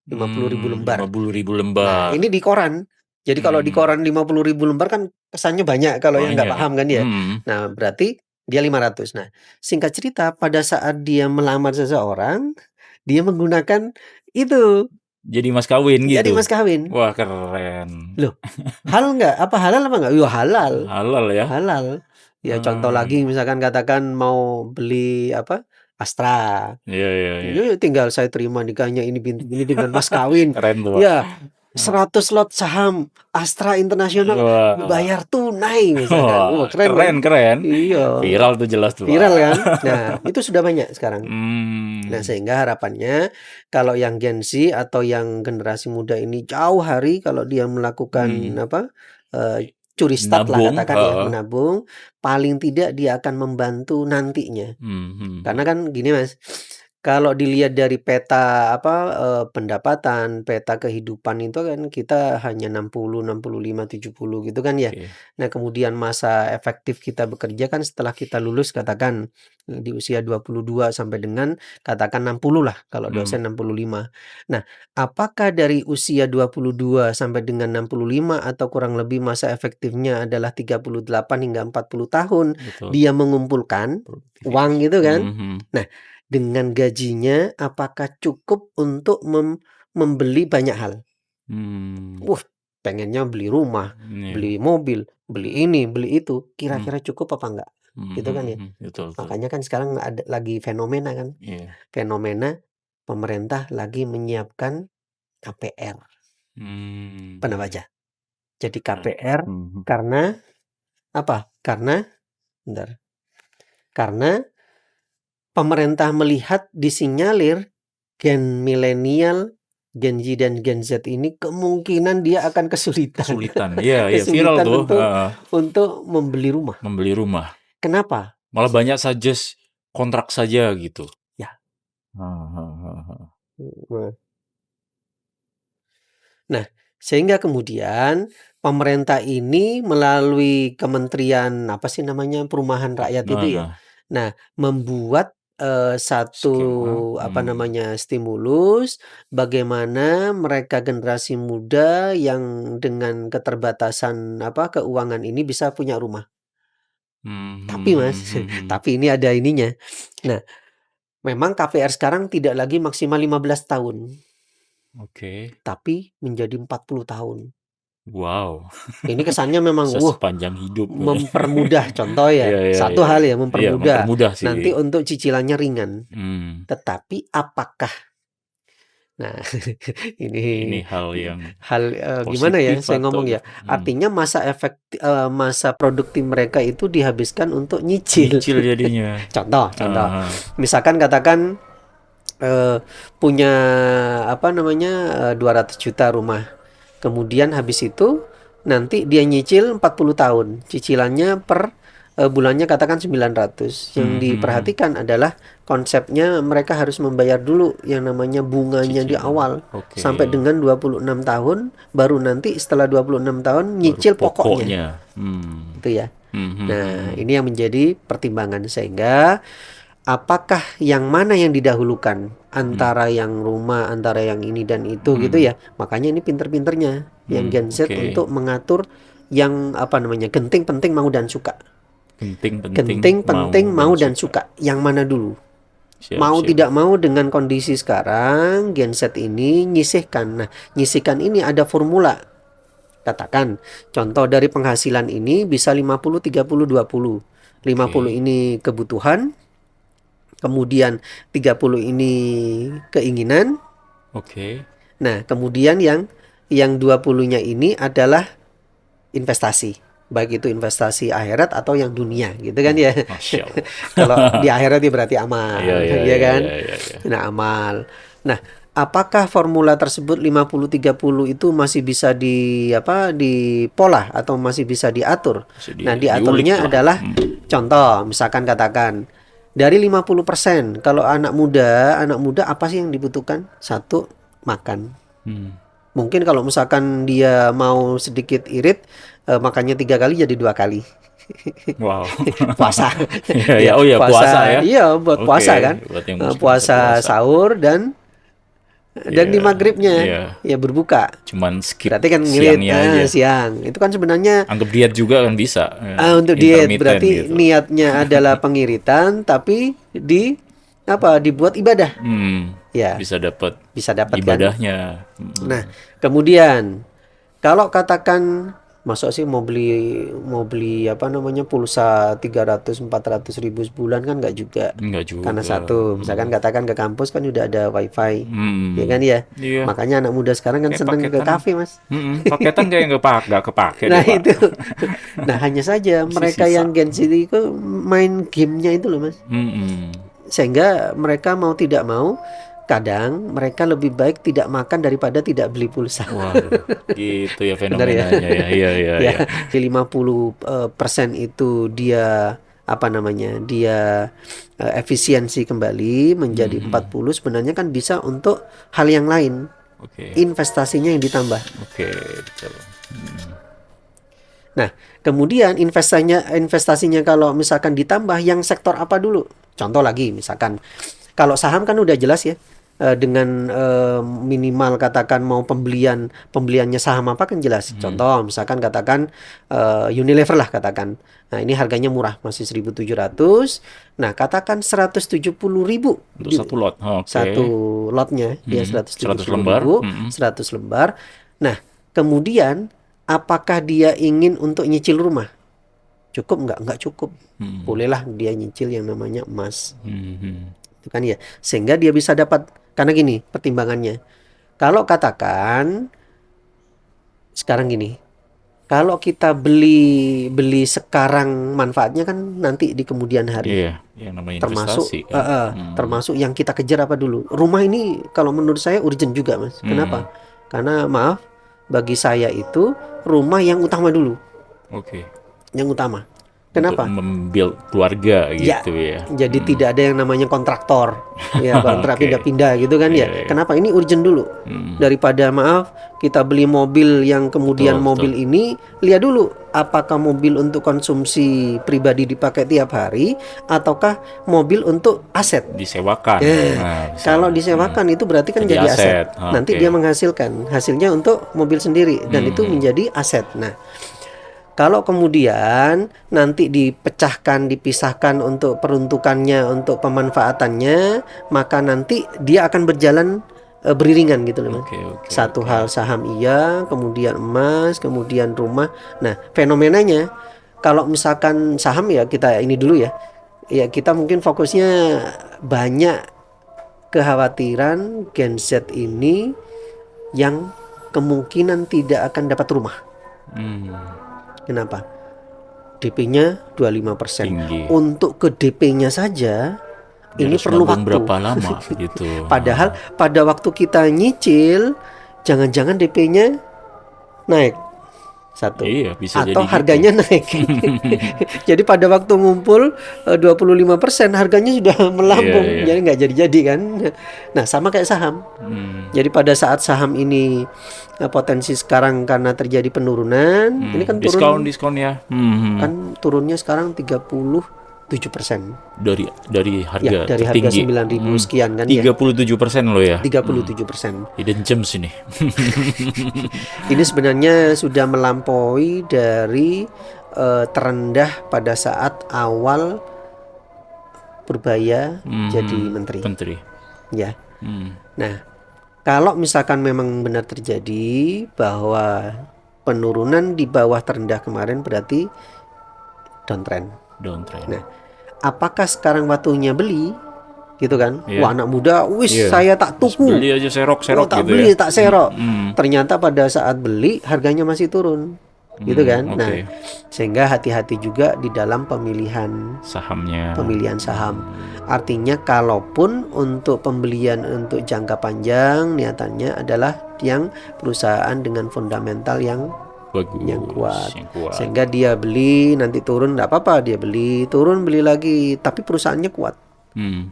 50.000 Nah, lembar. ini di koran. Jadi kalau di koran 50.000 lembar kan kesannya banyak kalau yang nggak Banyak. paham kan ya. Nah, berarti dia 500. Nah, singkat cerita pada saat dia melamar seseorang, dia menggunakan itu Jadi mas kawin jadi gitu? mas kawin. Wah, keren. Loh, halal nggak? Apa halal apa nggak? Ya halal. Halal ya? Halal. Ya contoh lagi misalkan katakan mau beli apa? Astra. Iya, iya, iya. Ya tinggal saya terima nikahnya ini dengan mas kawin. Keren tuh, Pak. Ya 100 lot saham Astra Internasional Wah. bayar tunai misalkan. Wah, Wah, keren kan? keren. Iya. Viral tuh jelas tuh, Viral Pak. kan? Nah, itu sudah banyak sekarang. Nah, Hmm. sehingga harapannya kalau yang Gen Z atau yang generasi muda ini jauh hari kalau dia melakukan apa? Curi start lah Nabung, katakan ya, menabung, paling tidak dia akan membantu nantinya. Karena kan gini Mas, kalau dilihat dari peta apa, pendapatan, peta kehidupan itu kan kita hanya 60, 65, 70 gitu kan ya. Oke. Nah, kemudian masa efektif kita bekerja kan setelah kita lulus katakan, di usia 22 sampai dengan katakan 60 lah, kalau dosen 65. Nah, apakah dari usia 22 sampai dengan 65 atau kurang lebih masa efektifnya adalah 38 hingga 40 tahun, Betul. dia mengumpulkan uang gitu kan. Nah, dengan gajinya apakah cukup untuk membeli banyak hal? Wah, pengennya beli rumah, beli mobil, beli ini, beli itu, kira-kira cukup apa enggak? Gitu kan ya. Betul, betul. Makanya kan sekarang ada lagi fenomena kan. Iya. Fenomena pemerintah lagi menyiapkan KPR. Pernah baca? Jadi KPR karena apa? Karena bentar. Karena pemerintah melihat disinyalir gen milenial, Gen Z dan Gen Z ini kemungkinan dia akan kesulitan. Iya, iya, viral tuh. Untuk membeli rumah. Membeli rumah. Kenapa? Malah banyak suggest kontrak saja gitu. Ya. Nah, sehingga kemudian pemerintah ini melalui kementerian apa sih namanya perumahan rakyat itu ya. Nah, membuat satu apa namanya stimulus bagaimana mereka generasi muda yang dengan keterbatasan apa keuangan ini bisa punya rumah. Tapi Mas, tapi ini ada ininya. Nah, memang KPR sekarang tidak lagi maksimal 15 tahun. Oke. Tapi menjadi 40 tahun. Wow. Ini kesannya memang sepanjang hidup. mempermudah contoh ya. Iya, Satu hal ya mempermudah. mempermudah sih. Nanti untuk cicilannya ringan. Tetapi apakah Nah, ini hal yang gimana ya saya ngomong ya. Artinya masa produktif mereka itu dihabiskan untuk nyicil. Nyicil jadinya. Contoh. Misalkan katakan punya apa namanya 200 juta rumah. Kemudian habis itu nanti dia nyicil 40 tahun. Cicilannya per bulannya katakan 900. Yang diperhatikan adalah konsepnya mereka harus membayar dulu yang namanya bunganya di awal. Sampai dengan 26 tahun baru nanti setelah 26 tahun nyicil pokoknya. Itu ya. Nah, ini yang menjadi pertimbangan sehingga apakah yang mana yang didahulukan antara yang rumah, antara yang ini dan itu gitu ya. Makanya ini pinter-pinternya yang Gen Z untuk mengatur yang apa namanya genting, penting, mau dan suka. Genting, penting, mau dan suka. Yang mana dulu? Mau tidak mau dengan kondisi sekarang Gen Z ini nyisihkan. Nah, nyisihkan ini ada formula. Katakan contoh dari penghasilan ini bisa 50 30 20. 50 ini kebutuhan, kemudian 30 ini keinginan. Nah, kemudian yang 20-nya ini adalah investasi. Baik itu investasi akhirat atau yang dunia gitu kan ya. Kalau di akhirat ya berarti amal, ya kan? Nah, amal. Nah, apakah formula tersebut 50-30 itu masih bisa dipola atau masih bisa diatur? Nah, diaturnya adalah contoh, misalkan katakan dari 50%, kalau anak muda apa sih yang dibutuhkan? Satu, makan. Mungkin kalau misalkan dia mau sedikit irit, makannya 3 kali jadi 2 kali. Wow. Puasa. Ya, ya, Ya, oh ya puasa puasa. ya. Iya, buat puasa kan. Oke, buat yang muslim bisa Puasa puasa. sahur dan di Ya, maghribnya ya. ya berbuka. Cuman skip Berarti kan ngirit siangnya aja. siang. Itu kan sebenarnya Anggap diet juga kan bisa. Ya, untuk diet. intermittent Berarti gitu. niatnya adalah pengiritan tapi dibuat ibadah. Ya, Bisa dapat bisa dapat kan. ibadahnya. Nah, kemudian kalau katakan masuk sih mau beli apa namanya pulsa 300-400 ribu sebulan kan nggak juga. Enggak Karena juga. satu, misalkan katakan ke kampus kan udah ada wifi, ya kan Hmm. ya. Iya. Makanya anak muda sekarang kan Kayak seneng ke paketan. kafe, Mas. Paketan kayak nggak kepake Nah deh, Pak. itu. Nah hanya saja Masih mereka sisa. yang Gen Z itu main gamenya itu loh, Mas. Hmm. Sehingga mereka mau tidak mau kadang mereka lebih baik tidak makan daripada tidak beli pulsa. Waduh, gitu ya Benar ya? fenomenanya ya. Iya, iya, Ya, iya. di 50% itu dia apa namanya? Dia efisiensi kembali menjadi 40 sebenarnya kan bisa untuk hal yang lain. Oke. Investasinya yang ditambah. Oke, betul. Nah, kemudian investasinya kalau misalkan ditambah yang sektor apa dulu? Contoh lagi misalkan kalau saham kan udah jelas ya, dengan minimal katakan mau pembeliannya saham apa kan jelas. Contoh misalkan katakan Unilever lah katakan. Nah, ini harganya murah masih 1.700. Nah, katakan 170.000 Untuk satu lot. Oke. satu lotnya ya 100 170 lembar. ribu 100 lembar. Nah, kemudian apakah dia ingin untuk nyicil rumah? Cukup nggak cukup. Bolehlah dia nyicil yang namanya emas. Itu kan ya, sehingga dia bisa dapat. Karena gini pertimbangannya, kalau katakan sekarang gini, kalau kita beli sekarang manfaatnya kan nanti di kemudian hari. Iya, yang namanya Termasuk investasi kan. termasuk yang kita kejar apa dulu. Rumah ini kalau menurut saya urgent juga, Mas. Kenapa? Karena maaf, bagi saya itu rumah yang utama dulu, Oke. yang utama. Untuk Kenapa? membuild keluarga Ya, gitu ya. jadi tidak ada yang namanya kontraktor, ya kontrak Oke. pindah-pindah gitu kan ya. Iya, iya. Kenapa? Ini urgent dulu. Daripada maaf kita beli mobil yang kemudian Betul, mobil ini lihat dulu apakah mobil untuk konsumsi pribadi dipakai tiap hari ataukah mobil untuk aset. Disewakan. Nah, bisa. Kalau disewakan itu berarti kan Jadi jadi aset. aset. Nanti Oke. dia menghasilkan hasilnya untuk mobil sendiri dan itu menjadi aset. Nah, kalau kemudian nanti dipisahkan untuk peruntukannya, untuk pemanfaatannya, maka nanti dia akan berjalan beriringan gitu loh, Mas. Oke. Satu hal saham iya, kemudian emas, kemudian rumah. Nah, fenomenanya kalau misalkan saham ya kita ini dulu ya. Ya kita mungkin fokusnya banyak kekhawatiran Gen Z ini yang kemungkinan tidak akan dapat rumah. Kenapa? DP-nya 25%. Tinggi. Untuk ke DP-nya saja ini Harus perlu nabung waktu. berapa lama gitu. Padahal pada waktu kita nyicil, jangan-jangan DP-nya naik. Satu. Iya, bisa Atau jadi harganya naik. Jadi pada waktu ngumpul 25% harganya sudah melambung. Iya. Jadi nggak jadi-jadi kan. Nah, sama kayak saham. Jadi pada saat saham ini potensi sekarang karena terjadi penurunan, ini kan turun diskon ya. kan turunnya sekarang 37%. Dari harga Ya, dari harga tertinggi. 9.000 sekian kan ya. 37% loh ya. 37%. Hidden gems ini. Ini sebenarnya sudah melampaui dari terendah pada saat awal Purbaya jadi menteri. Ya. Nah, kalau misalkan memang benar terjadi bahwa penurunan di bawah terendah kemarin berarti downtrend. Nah, apakah sekarang waktunya beli? Gitu kan? Iya. Wah, anak muda, wis Iya. saya tak tuku. Beli aja serok-serok tak gitu beli, ya. tak serok. Ternyata pada saat beli harganya masih turun. Gitu kan? oke. Nah, sehingga hati-hati juga di dalam pemilihan Sahamnya. saham. Artinya kalaupun untuk pembelian untuk jangka panjang niatannya adalah yang perusahaan dengan fundamental yang Bagus. yang kuat. Yang kuat. Sehingga dia beli nanti turun enggak apa-apa, dia beli, turun beli lagi, tapi perusahaannya kuat.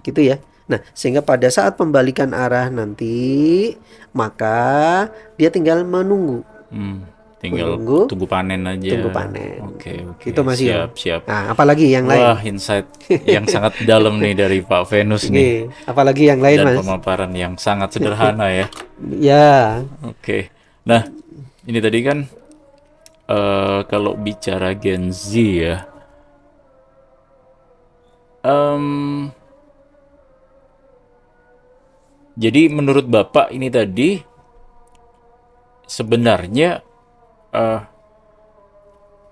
Gitu ya. Nah, sehingga pada saat pembalikan arah nanti maka dia tinggal menunggu. tinggal menunggu tunggu panen tunggu aja. panen. Oke, Itu Mas Yo. siap. Nah, apalagi yang Wah, lain? insight yang sangat dalam nih dari Pak Venus nih, Oke, apalagi yang lain dan Mas? pemaparan yang sangat sederhana ya. Ya, Oke, nah ini tadi kan kalau bicara Gen Z ya, em, jadi menurut Bapak ini tadi sebenarnya eh,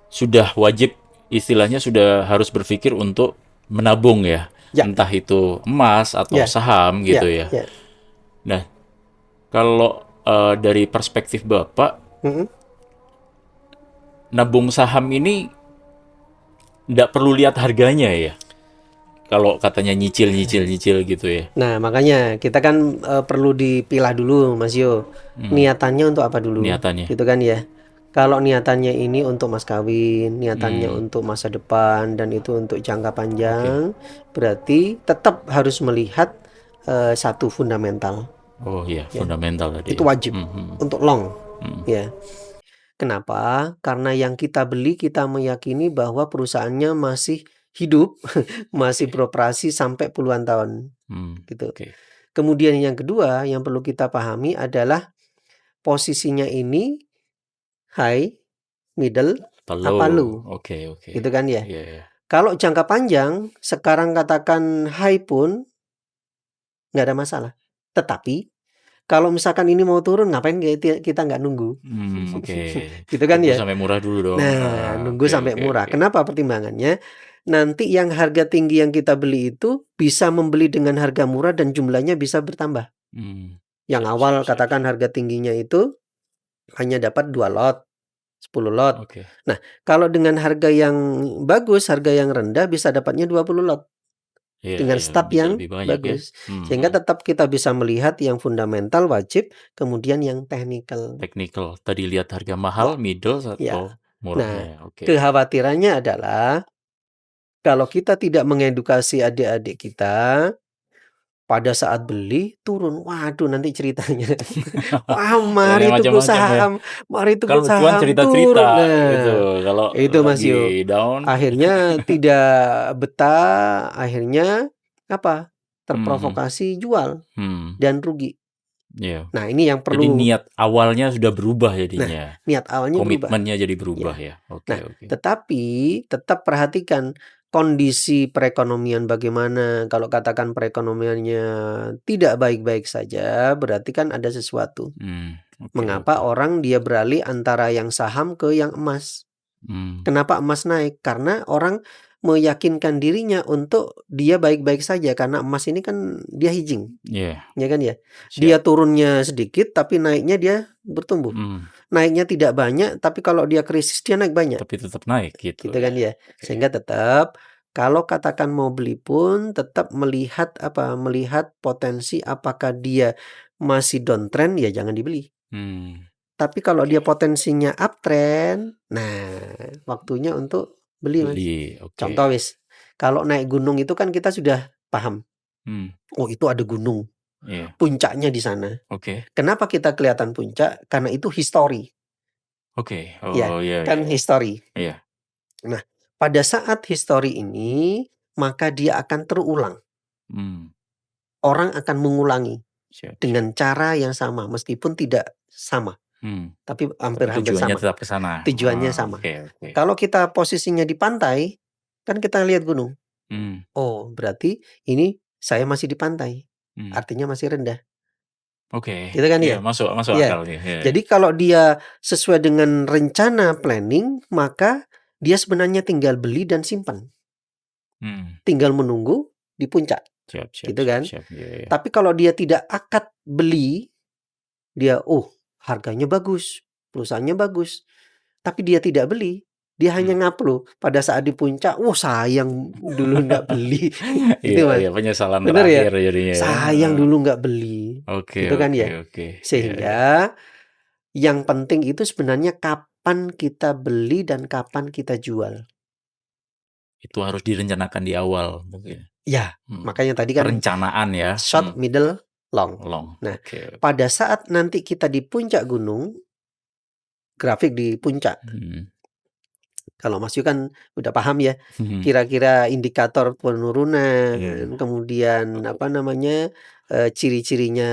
sudah wajib, istilahnya sudah harus berpikir untuk menabung ya, ya, entah itu emas atau ya, saham ya, gitu ya. ya. Nah, kalau dari perspektif Bapak, Mm-mm. nabung saham ini nggak perlu lihat harganya ya. Kalau katanya nyicil gitu ya. Nah, makanya kita kan perlu dipilah dulu, Mas Yo. Niatannya untuk apa dulu? Niatannya. Gitu kan ya. Kalau niatannya ini untuk mas kawin, niatannya Hmm, untuk masa depan, dan itu untuk jangka oke. panjang, berarti tetap harus melihat satu fundamental, Oh iya, ya. fundamental tadi Itu ya. wajib untuk long, Hmm. ya. Kenapa? Karena yang kita beli, kita meyakini bahwa perusahaannya masih hidup, masih Oke. beroperasi sampai puluhan tahun, gitu. Oke. Kemudian yang kedua yang perlu kita pahami adalah posisinya ini high, middle, apa Perlu. low, Oke. gitu kan ya. Iya, iya. Kalau jangka panjang, sekarang katakan high pun nggak ada masalah. Tetapi kalau misalkan ini mau turun, ngapain kita nggak nunggu? Oke. Gitu kan Tunggu ya. sampai murah dulu dong. Nah, nunggu Oke, sampai oke, murah. oke. Kenapa pertimbangannya? Nanti yang harga tinggi yang kita beli itu bisa membeli dengan harga murah dan jumlahnya bisa bertambah. Yang Siap, awal siap, siap. katakan harga tingginya itu hanya dapat 2 lot, 10 lot. Oke. Nah, kalau dengan harga yang bagus, harga yang rendah bisa dapatnya 20 lot Iya, dengan iya, start bisa yang lebih banyak ya. bagus. Sehingga tetap kita bisa melihat yang fundamental wajib, kemudian yang technical. Technical. Tadi lihat harga mahal, middle Ya. atau murahnya Nah, ya. Oke. kekhawatirannya adalah kalau kita tidak mengedukasi adik-adik kita, pada saat beli turun, waduh nanti ceritanya, "Wah, Yang mari macam-macam ya. Kalau cuan saham turun." cerita-cerita Nah, gitu. Kalau itu Mas Yo. lagi down, Akhirnya tidak betah, akhirnya apa, hmm, terprovokasi jual hmm, dan rugi. iya. Nah, ini yang Jadi perlu. niat awalnya sudah berubah Nah, jadinya. niat awalnya berubah. Komitmennya jadi berubah Ya. ya. Nah, Oke. tetapi tetap perhatikan kondisi perekonomian bagaimana. Kalau katakan perekonomiannya tidak baik-baik saja, berarti kan ada sesuatu. Mengapa Oke. orang dia beralih antara yang saham ke yang emas? Hmm, Kenapa emas naik? Karena orang meyakinkan dirinya untuk dia baik-baik saja karena emas ini kan dia hedging, iya, ya kan ya. siap. Dia turunnya sedikit tapi naiknya dia bertumbuh. Hmm, Naiknya tidak banyak tapi kalau dia krisis dia naik banyak. tapi tetap naik gitu Gitu ya. kan ya. Oke. Sehingga tetap kalau katakan mau beli pun tetap melihat potensi apakah dia masih downtrend ya jangan dibeli. Tapi kalau dia Oke. potensinya uptrend, nah waktunya untuk beli Mas. Beli, oke. Contoh kalau naik gunung itu kan kita sudah paham, Hmm, oh itu ada gunung, iya. puncaknya di sana. Oke. Kenapa kita kelihatan puncak? Karena itu histori, Oke. ya Oh iya, kan iya, iya. histori. Iya. Nah, pada saat histori ini, maka dia akan terulang. Hmm, Orang akan mengulangi siap. dengan cara yang sama, meskipun tidak sama, Hmm, tapi tapi hampir-hampir tujuannya sama. tetap ke sana. Tujuannya sama. Oke. Kalau kita posisinya di pantai, kan kita lihat gunung. Hmm, Oh, berarti ini saya masih di pantai. hmm. Artinya masih rendah. Oke. Gitu kan Iya, ya? masuk Iya. akal nih. Iya. Jadi kalau dia sesuai dengan rencana planning, maka dia sebenarnya tinggal beli dan simpan. Hmm, Tinggal menunggu di puncak. siap. Gitu kan? Iya, iya. Tapi kalau dia tidak akad beli, dia, harganya bagus, perusahaannya bagus. Tapi dia tidak beli, dia hanya Hmm. ngupload pada saat di puncak, sayang dulu nggak beli. Gitu Iya, Mas. iya, penyesalan Bener ya? terakhir jadinya ya. Sayang dulu nggak beli. Oke. Gitu kan ya? Iya, iya. Sehingga yang penting itu sebenarnya kapan kita beli dan kapan kita jual. Itu harus direncanakan di awal mungkin. Ya, Hmm. makanya tadi kan Perencanaan ya. short, middle, long. Long. Nah, Oke. pada saat nanti kita di puncak gunung, grafik di puncak. Mhm. Kalau Mas Yu kan udah paham ya, Mhm. kira-kira indikator penurunan, Iya iya. kemudian apa namanya, ciri-cirinya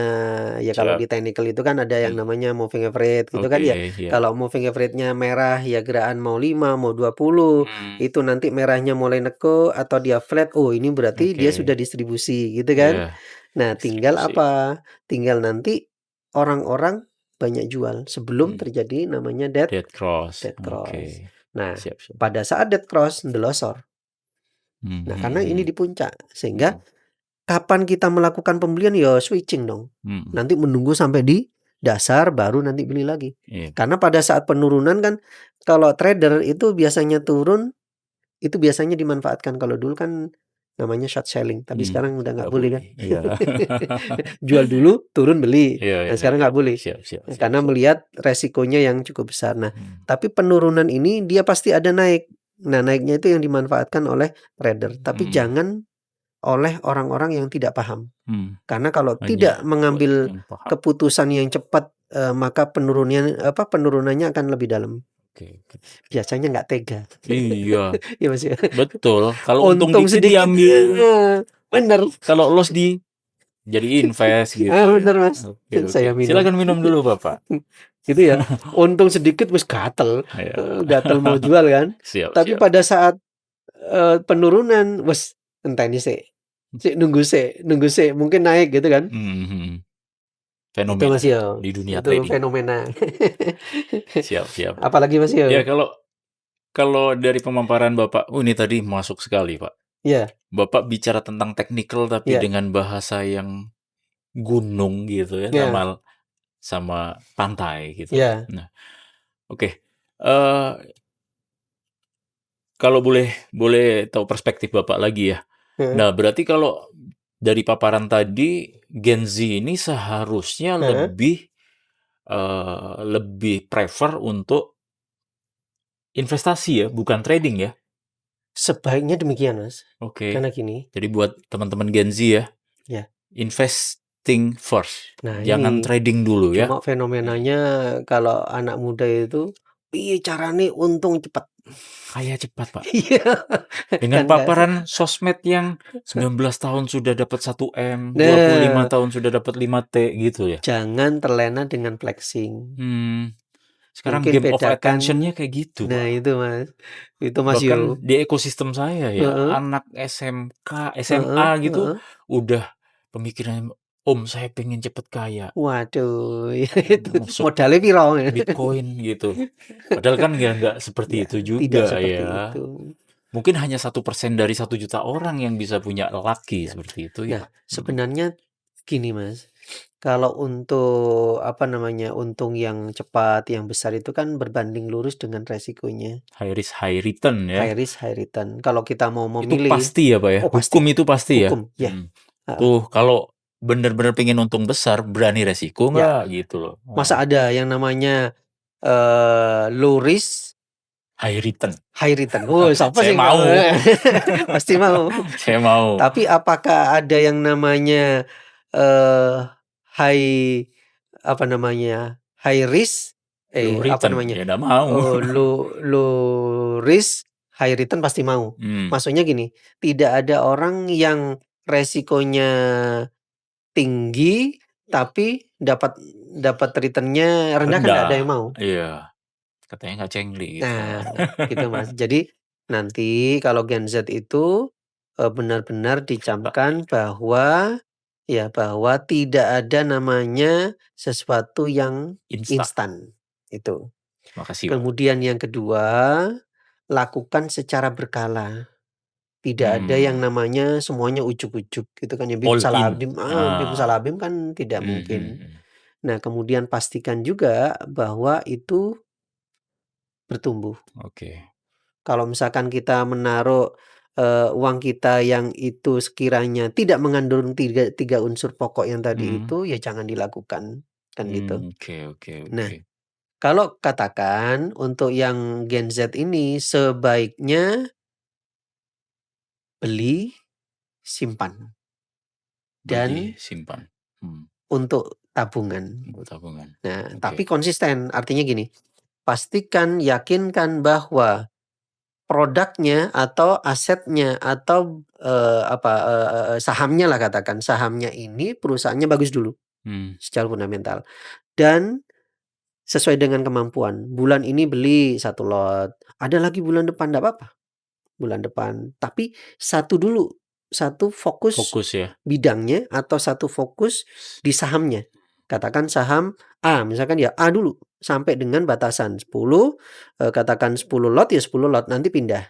ya kalau Siap. di technical itu kan ada yang Mhm. namanya moving average gitu kan Oke, ya. iya. Kalau moving average-nya merah ya gerakan mau 5 mau 20 Mhm. itu nanti merahnya mulai neko atau dia flat, oh ini berarti dia Oke. sudah distribusi gitu kan. Iya, Nah tinggal distribusi. apa, tinggal nanti orang-orang banyak jual sebelum Mhm. terjadi namanya dead Dead cross. cross. Oke. Nah, Siap siap. pada saat dead cross ndelosor. Nah, Mhm karena ini mhm. di puncak, sehingga Mhm. kapan kita melakukan pembelian ya switching dong. Mhm. Nanti menunggu sampai di dasar baru nanti beli lagi. Iya. Karena pada saat penurunan kan kalau trader itu biasanya turun, itu biasanya dimanfaatkan. Kalau dulu kan namanya short selling, tapi sekarang udah nggak Nggak boleh kan. boleh. Iya. Jual dulu, turun beli. Iya Nah, iya sekarang iya. nggak boleh. Siap siap siap Karena siap. melihat resikonya yang cukup besar. Nah, Mhm. tapi penurunan ini dia pasti ada naik. Nah, naiknya itu yang dimanfaatkan oleh trader, tapi Mhm. jangan oleh orang-orang yang tidak paham. Mhm. Karena kalau Hanya tidak buat mengambil yang paham. keputusan yang cepat, maka penurunannya akan lebih dalam. Oke oke oke. Biasanya nggak tega. Iya, Ya, Mas, ya. betul. Kalau untung Untung dikit sedikit diambil, bener. kalau loss jadi invest gitu ya. Bener, Mas. Oke oke. Saya minum. Silakan minum dulu, Bapak. Gitu ya, untung sedikit wis gatel, Ya. gatel mau jual kan. Siap Tapi siap. pada saat, penurunan, wes enteni sik, nunggu sik, mungkin naik gitu kan. Mhm mhm. Itu Mas Fenomena Yo, di dunia itu trading. fenomena. Siap siap. Apalagi Mas Ya Yo? kalau kalau dari pemaparan Bapak, ini tadi masuk sekali, Pak. Iya Bapak bicara tentang technical tapi iya dengan bahasa yang gunung gitu ya, iya sama sama pantai gitu. iya, Nah, oke. Eee, kalau boleh boleh tahu perspektif Bapak lagi ya. heeh Nah, berarti kalau dari paparan tadi, Gen Z ini seharusnya heeh. lebih prefer untuk investasi ya, bukan trading ya? Sebaiknya demikian Mas, Oke. karena gini Jadi buat teman-teman Gen Z ya, ya, investing first, nah jangan ini, trading dulu ya. cuma Mhm. fenomenanya kalau anak muda itu, piye carane untung cepet. Kaya cepat, Pak. Iya, Dengan kan nggak sih. paparan sosmed yang 19 tahun sudah dapat 1 M, 25 Nah, tahun sudah dapat 5 T gitu ya. jangan terlena dengan flexing. Hmm, sekarang Mungkin game of bedakan attention-nya kayak gitu, nah Pak. itu Mas, itu Mas Yo. Bahkan di ekosistem saya ya, Heeh anak SMK, heeh SMA gitu heeh. udah pemikirannya, "Om, saya pengen cepet kaya." Waduh, ya itu Masuk modalnya piro? Bitcoin gitu. Padahal kan nggak seperti Ya, itu tidak juga seperti ya. itu. Mungkin hanya 1% dari 1 juta orang yang bisa punya lucky Ya. seperti itu Nah, ya. Mhm. sebenarnya gini Mas, kalau untuk apa namanya, untung yang cepat, yang besar itu kan berbanding lurus dengan resikonya. High risk, high return High ya. risk, high return. Kalau kita mau Itu memilih, pasti ya, Pak, ya? oh Hukum pasti, itu pasti ya? hukum, ya, Mhm. heeh, Tuh kalau bener-bener pengen untung besar, berani resiko ya. nggak gitu loh. Heeh. Masa ada yang namanya, low risk, High return. high return? Oh, siapa Saya sih nggak mau? mau. Pasti mau. Saya mau. Tapi apakah ada yang namanya, eee, high apa namanya, high risk, Low apa return, namanya, ya nggak mau. low risk, high return pasti mau. Hmm, Maksudnya gini, tidak ada orang yang resikonya tinggi, tapi dapat dapat return-nya rendah kan nggak ada yang rendah. mau. Iya, katanya nggak cengli gitu. Nah, gitu Mas. Jadi nanti kalau Gen Z itu, benar-benar dicamkan Baik, bahwa ya, bahwa tidak ada namanya sesuatu yang instan. instan, itu. Makasih, Pak. Kemudian yang kedua, lakukan secara berkala. Tidak ada yang Hmm, namanya semuanya ujug-ujug gitu kan ya, bim all in. salabim bim Ah, salabim kan tidak mungkin. mhm. Nah, kemudian pastikan juga bahwa itu bertumbuh. Oke. Kalau misalkan kita menaruh, uang kita yang itu sekiranya tidak mengandung tiga tiga unsur pokok yang tadi Mhm. itu, ya jangan dilakukan, kan gitu. Oke oke Nah, oke. kalau katakan untuk yang Gen Z ini sebaiknya beli, simpan, Beli, dan simpan. Hmm, untuk tabungan. buat tabungan. Nah, tapi Oke. konsisten, artinya gini, pastikan, yakinkan bahwa produknya atau asetnya atau, sahamnya lah katakan, sahamnya ini perusahaannya bagus dulu secara fundamental dan sesuai dengan kemampuan. Bulan ini beli 1 lot, ada lagi bulan depan, nggak apa-apa, bulan depan. Tapi satu dulu, satu fokus Fokus ya. bidangnya atau satu fokus di sahamnya. Katakan saham A, misalkan ya A dulu sampai dengan batasan 10, katakan 10 lot ya 10 lot, nanti pindah.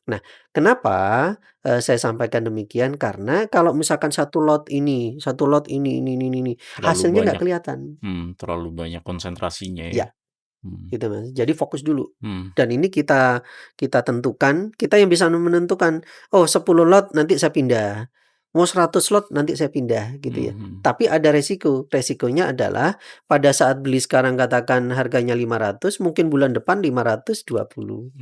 Nah, kenapa, saya sampaikan demikian, karena kalau misalkan satu lot ini ini, Terlalu hasilnya nggak banyak. kelihatan. Terlalu banyak konsentrasinya ya. Ya, gitu Mas. Jadi fokus dulu. Hmm. Dan ini kita tentukan, kita yang bisa menentukan, oh 10 lot nanti saya pindah, mau 100 lot nanti saya pindah gitu ya. Tapi ada resikonya adalah pada saat beli sekarang katakan harganya 500, mungkin bulan depan 520.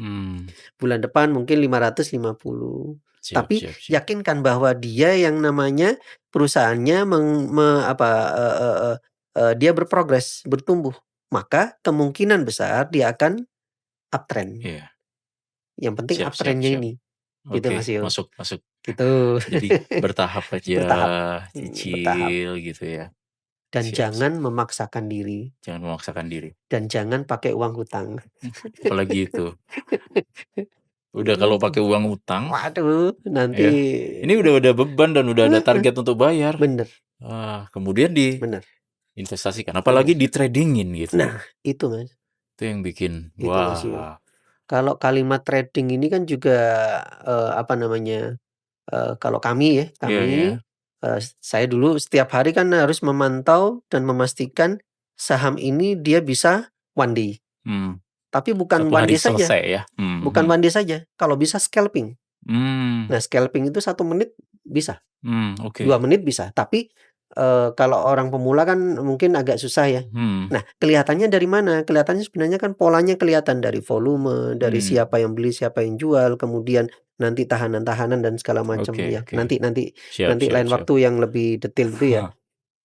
Bulan depan mungkin 550. Siap, Tapi siap, siap. yakinkan bahwa dia yang namanya perusahaannya dia berprogres, bertumbuh, maka kemungkinan besar dia akan uptrend. Iya. Yang penting Siap, siap, uptrend-nya siap. ini. Gitu Oke, Mas Yo. masuk. Gitu. Jadi bertahap aja, Bertahap. Bertahap. cicil gitu ya. Dan Siap, jangan memaksakan diri. Jangan memaksakan diri. Dan jangan pakai uang hutang. Apalagi itu. Udah kalau pakai uang utang, waduh, nanti ya, ini udah beban dan udah ada target untuk bayar. Bener. Kemudian Bener. investasikan, apalagi di tradingin gitu. Nah, itu Mas. Itu yang bikin, Gitu Mas Yo. wah. Kalau kalimat trading ini kan juga kalau kami ya, Iya. saya dulu setiap hari kan harus memantau dan memastikan saham ini dia bisa one day. Tapi bukan 1 one hari day saja. selesai ya. Bukan one day saja, kalau bisa scalping. Nah, scalping itu 1 menit bisa, 2 Oke. menit bisa. Tapi, kalau orang pemula kan mungkin agak susah ya. Nah, kelihatannya dari mana? Kelihatannya sebenarnya kan polanya kelihatan dari volume, dari siapa yang beli, siapa yang jual, kemudian nanti tahanan-tahanan dan segala macam ya. Oke. Nanti Siap. lain waktu yang lebih detail itu ya.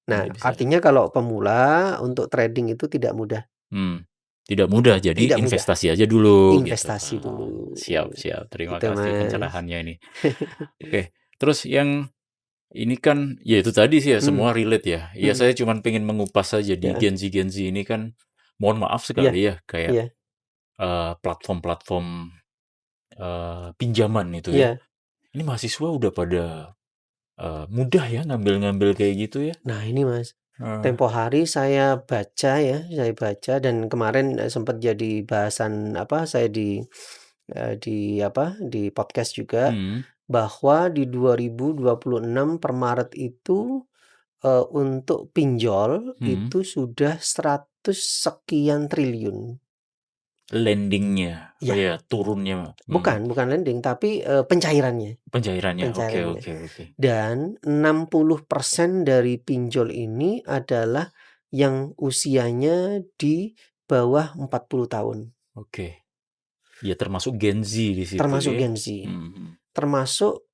Nah, Nanti bisa. artinya kalau pemula untuk trading itu tidak mudah. Tidak mudah, jadi Tidak mudah. investasi aja dulu Investasi gitu. dulu. Siap. Terima Gitu, kasih Mas. pencerahannya ini. Oke, terus yang ini kan ya itu tadi sih ya, semua relate ya. Ya saya cuman pengen mengupas saja di Gen Z ini kan, mohon maaf sekali ya, kayak platform-platform pinjaman itu ya. Ini mahasiswa udah pada mudah ya ngambil-ngambil kayak gitu ya. Nah ini Mas, tempo hari saya baca dan kemarin sempat jadi bahasan saya di podcast juga, bahwa di 2026 per Maret itu, untuk pinjol itu sudah 100 sekian triliun. Lending-nya, Ya. turunnya. Bukan lending, tapi, pencairannya. Pencairannya, oke. Dan 60% dari pinjol ini adalah yang usianya di bawah 40 tahun. Oke. Ya termasuk Gen Z di situ Termasuk ya. Gen Z. Termasuk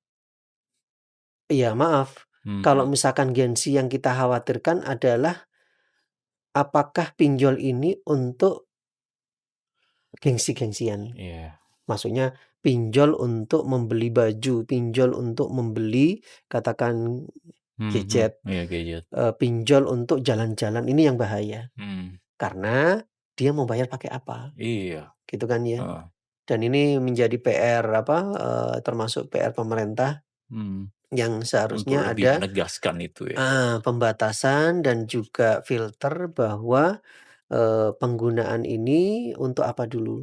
ya maaf, kalau misalkan Gen Z yang kita khawatirkan adalah apakah pinjol ini untuk gengsi-gengsian. Iya. Maksudnya pinjol untuk membeli baju, pinjol untuk membeli katakan gadget, gadget. pinjol untuk jalan-jalan, ini yang bahaya. Karena dia mau bayar pakai apa? Iya. Gitu kan ya. Dan ini menjadi PR termasuk PR pemerintah yang Untuk seharusnya lebih ada menegaskan itu ya. pembatasan dan juga filter bahwa penggunaan ini untuk apa dulu.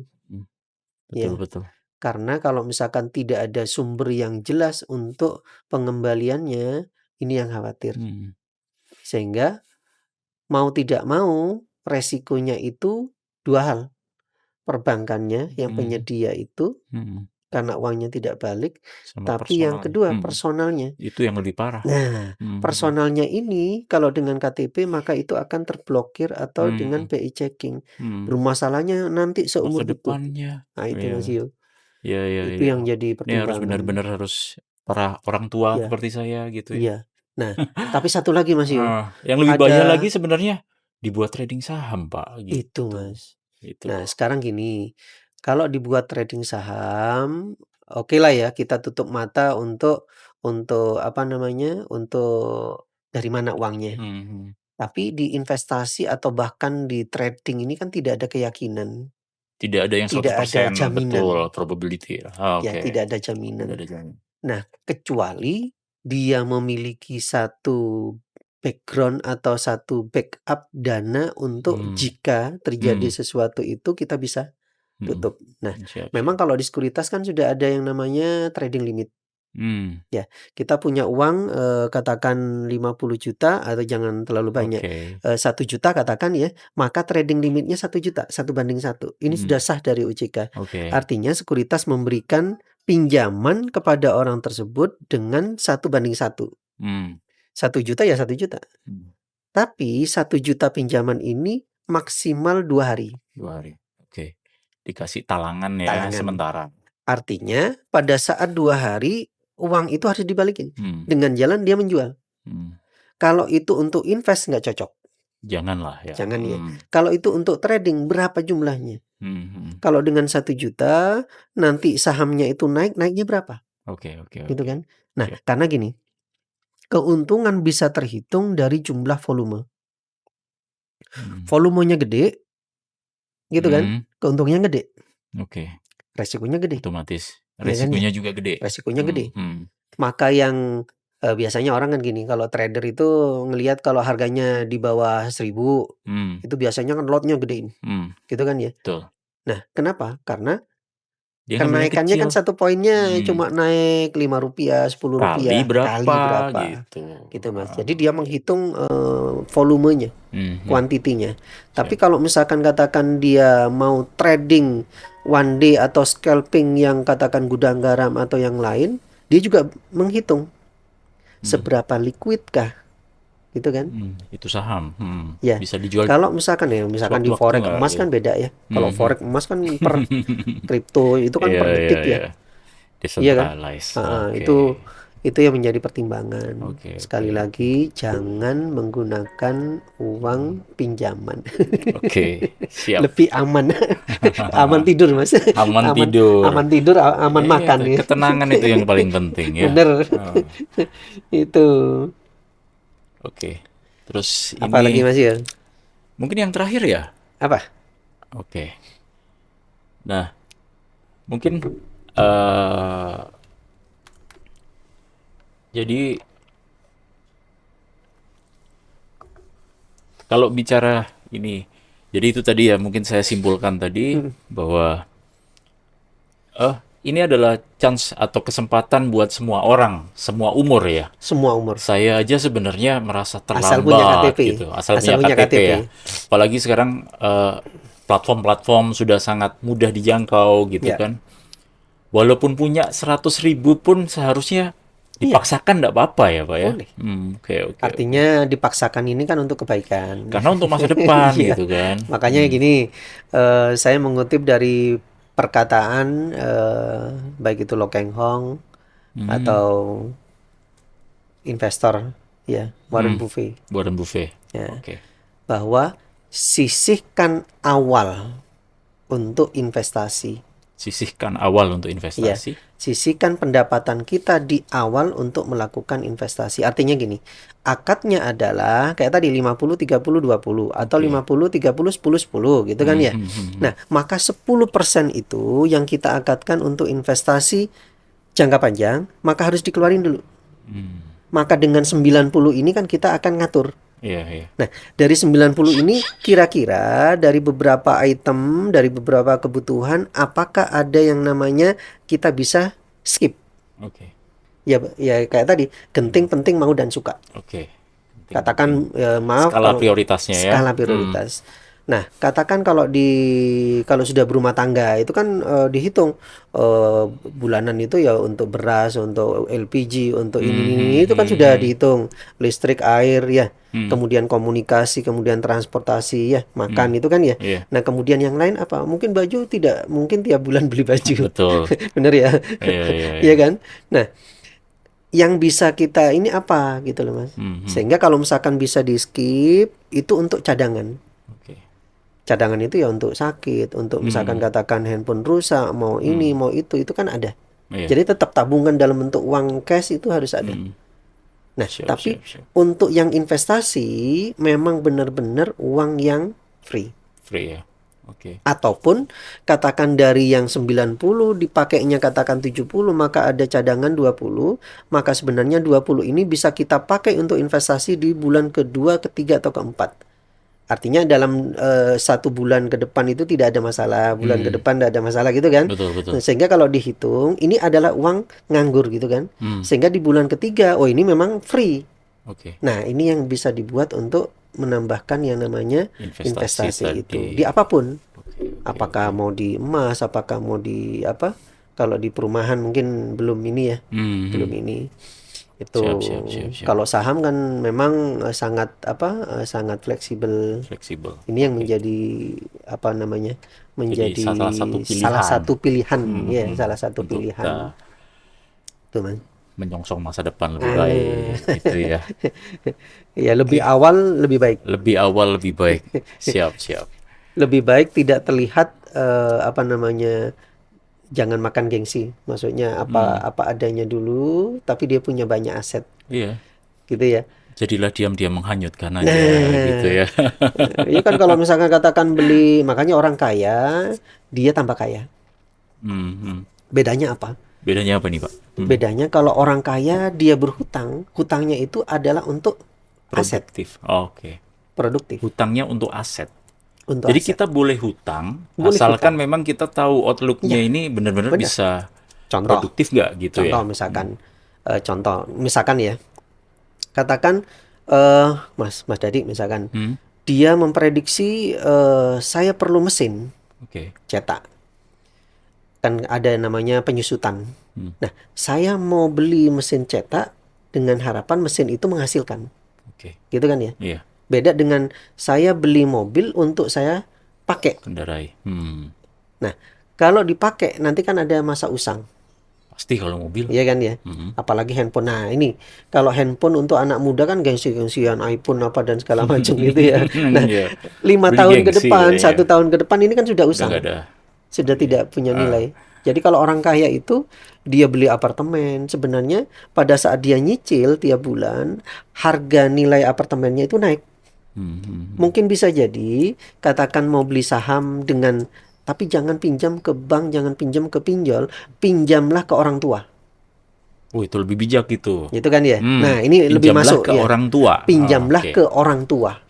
Ya. Betul. Karena kalau misalkan tidak ada sumber yang jelas untuk pengembaliannya, ini yang khawatir. Sehingga mau tidak mau resikonya itu 2 hal. Perbankannya yang penyedia itu karena uangnya tidak balik, Sama tapi yang kedua personalnya. Itu yang lebih parah. Nah, personalnya ini kalau dengan KTP maka itu akan terblokir atau dengan BI checking. Bermasalahnya nanti seumur hidup. Kedepannya. Nah itu Mas Yo. Iya. Itu yang jadi Ini harus pertimbangan. benar-benar harus para orang tua seperti saya gitu ya. Iya. Nah, tapi satu lagi Mas Yo. Yang lebih bahaya lagi sebenarnya dibuat trading saham, Pak. Gitu. Itu Mas. Itu. Nah, sekarang gini, kalau dibuat trading saham, oke lah ya kita tutup mata untuk apa namanya, untuk dari mana uangnya. Mhm. Tapi di investasi atau bahkan di trading ini kan tidak ada keyakinan, Tidak ada yang tidak ada 100% betul jaminan, probability. ya Oke. tidak ada Tidak jaminan. ada jaminan. Nah, kecuali dia memiliki satu background atau satu backup dana untuk Hmm. jika terjadi Hmm. sesuatu itu kita bisa Mhm. tutup. Nah, Siap, memang siap. kalau di sekuritas kan sudah ada yang namanya trading limit. Hmm. Ya, kita punya uang, katakan 50 juta atau jangan terlalu banyak, Oke. 1 juta katakan ya, maka trading limitnya 1 juta, 1 banding 1. Ini sudah Mhm. sah dari OJK. Oke. Artinya sekuritas memberikan pinjaman kepada orang tersebut dengan 1 banding 1. Hmm. 1 juta ya 1 juta. Hmm. Tapi 1 juta pinjaman ini maksimal 2 hari, 2 hari. Oke. Dikasih talangan ya talangan. sementara. Artinya pada saat 2 hari, uang itu harus dibalikin. Hmm. Dengan jalan dia menjual. Hmm. Kalau itu untuk invest nggak cocok, Janganlah ya. jangan ya. Hmm. Kalau itu untuk trading berapa jumlahnya? Hmm. Hmm. Kalau dengan 1 juta, nanti sahamnya itu naik, naiknya berapa? Oke, oke, Gitu oke. kan. Nah, Siap. karena gini, keuntungan bisa terhitung dari jumlah volume. Hmm. Volumenya gede, gitu kan, Hmm. keuntungannya gede, Oke. resikonya gede, Otomatis ya kan ya? resikonya juga gede. Resikonya gede. Hmm. Maka yang biasanya orang kan gini, kalau trader itu ngelihat kalau harganya di bawah 1.000, Hmm. itu biasanya kan lotnya gedein, Hmm. gitu kan ya. Betul. Nah, kenapa? Karena Dia ngambil yang kenaikannya kecil. kan 1 poinnya Hmm. cuma naik Rp5, Kali Rp10, kali berapa berapa, gitu. gitu Mas. Ah, Jadi dia oke. menghitung, volumenya, Mhm. kuantitinya. Tapi Siap. kalau misalkan katakan dia mau trading one day atau scalping yang katakan gudang garam atau yang lain, dia juga menghitung seberapa liquidkah, gitu kan. Itu saham. Ya, Bisa dijual kalau misalkan di sewaktu-waktu forex nggak emas gitu? kan beda ya. Kalau Mhm. forex emas kan per kripto itu kan Iya, per iya, detik ya. iya. Iya kan? Decentralized. Oke. Itu yang menjadi pertimbangan. Oke, Sekali oke. lagi jangan menggunakan uang pinjaman. Oke, siap. Lebih aman. Aman tidur, Mas. Aman Aman tidur. aman tidur, aman Iya, makan ya. ketenangan itu yang paling penting ya. Bener. Oh, Itu. oke. Terus Apalagi ini Mas ya? mungkin yang terakhir ya? Apa? Oke. Nah, mungkin eh jadi kalau bicara ini, jadi itu tadi ya mungkin saya simpulkan tadi Hmm, bahwa ini adalah chance atau kesempatan buat semua orang, semua umur ya. Semua umur. Saya aja sebenarnya merasa Asal punya terlambat KTP. gitu, asal Asal punya punya KTP KTP. ya. Apalagi sekarang platform-platform sudah sangat mudah dijangkau gitu Ya. kan. Walaupun punya 100.000 pun seharusnya Iya, dipaksakan enggak apa-apa ya Pak ya. boleh. Oke, oke, oke. Artinya dipaksakan ini kan untuk kebaikan. Karena untuk masa depan Iya. gitu kan. Makanya gini, saya mengutip dari perkataan baik itu Lo Keng Hong Hmm, atau investor ya Warren hmm. Buffett Warren Buffett. ya, Oke. bahwa sisihkan awal untuk investasi. Sisihkan awal untuk Ya, investasi. sisihkan pendapatan kita di awal untuk melakukan investasi. Artinya gini, akadnya adalah kayak tadi 50-30-20 atau Oke. 50-30-10-10 gitu kan ya. Nah, maka 10% itu yang kita akadkan untuk investasi jangka panjang, maka harus dikeluarin dulu. Maka dengan 90 ini kan kita akan ngatur. Iya, iya. Nah, dari 90 ini kira-kira dari beberapa item, dari beberapa kebutuhan, apakah ada yang namanya kita bisa skip? Oke. Ya, ya kayak tadi, genting, penting, mau dan suka. Oke. Penting, Katakan penting. maaf Skala kalau prioritasnya ya. skala prioritas. Nah, katakan kalau sudah berumah tangga itu kan dihitung bulanan itu ya untuk beras, untuk LPG, untuk ini itu kan sudah dihitung, listrik, air ya, kemudian komunikasi, kemudian transportasi ya, makan itu kan ya. Iya. Nah, kemudian yang lain apa? Mungkin baju tidak mungkin tiap bulan beli baju. Betul. Bener ya? Iya, iya, iya. Iya kan? Nah, yang bisa kita ini apa gitu loh Mas. Sehingga kalau misalkan bisa di skip itu untuk cadangan. Oke. Cadangan itu ya untuk sakit, untuk misalkan katakan handphone rusak, mau ini, mau itu kan ada. Iya. Jadi tetap tabungan dalam bentuk uang cash itu harus ada. Nah, Siap, tapi siap, siap. untuk yang investasi memang benar-benar uang yang free. Free ya. Oke. Ataupun katakan dari yang 90 dipakainya katakan 70, maka ada cadangan 20, maka sebenarnya 20 ini bisa kita pakai untuk investasi di bulan kedua, ketiga, atau keempat. Artinya dalam 1 bulan ke depan itu tidak ada masalah, bulan ke depan tidak ada masalah gitu kan. Betul, betul. Nah, sehingga kalau dihitung ini adalah uang nganggur gitu kan. Sehingga di bulan ketiga, oh ini memang free. Oke. Nah, ini yang bisa dibuat untuk menambahkan yang namanya Investasi investasi itu tadi. di apapun. Oke, Apakah oke. mau di emas, apakah mau di apa? Kalau di perumahan mungkin belum ini ya, belum ini. Itu Siap, siap, siap, siap. kalau saham kan memang sangat sangat fleksibel. Fleksibel. Ini yang menjadi apa namanya? Jadi Menjadi salah satu salah pilihan satu pilihan ya, Mhm. salah satu untuk pilihan. kita Tuh, Man. menyongsong masa depan lebih Ah. baik gitu ya. Ya lebih Oke. awal lebih baik. Lebih awal lebih baik. Siap, siap. Lebih baik tidak terlihat apa namanya? Jangan makan gengsi. Maksudnya apa adanya dulu, tapi dia punya banyak aset, Iya. gitu ya. Jadilah diam-diam menghanyutkan aja gitu Nah, ya. iya kan kalau misalkan katakan beli, makanya orang kaya dia tambah kaya. Mhm. Bedanya apa? Bedanya apa nih, Pak? Bedanya kalau orang kaya dia berhutang, hutangnya itu adalah untuk aset Produktif. Oke. produktif, Hutangnya untuk aset. untuk Jadi aset. kita boleh hutang, Boleh asalkan hutang. memang kita tahu outlook-nya Iya, ini benar-benar benar. bisa Contoh, produktif nggak gitu contoh ya. misalkan, misalkan ya, katakan Mas Dadi misalkan Hmm. dia memprediksi saya perlu mesin Oke. cetak, kan ada namanya penyusutan. Hmm. Nah, saya mau beli mesin cetak dengan harapan mesin itu menghasilkan, Oke. gitu kan ya. Iya, Beda dengan saya beli mobil untuk saya pakai. kendarai. Nah, kalau dipakai nanti kan ada masa usang, Pasti kalau mobil. iya kan ya. Apalagi handphone. Nah, ini kalau handphone untuk anak muda kan gengsi-gengsian iPhone apa dan segala macam gitu ya. Nah, Iya. 5 tahun ke Gengsi depan, ya. 1 tahun ke depan ini kan sudah Udah nggak usang, ada. sudah Iya. tidak punya nilai. Jadi kalau orang kaya itu dia beli apartemen, sebenarnya pada saat dia nyicil tiap bulan, harga nilai apartemennya itu naik. Mungkin bisa jadi katakan mau beli saham dengan, tapi jangan pinjam ke bank, jangan pinjam ke pinjol, pinjamlah ke orang tua. Oh, itu lebih bijak itu. Gitu kan ya. Nah, ini lebih Pinjamlah masuk ke ya. orang tua. Pinjamlah Oke. ke orang tua.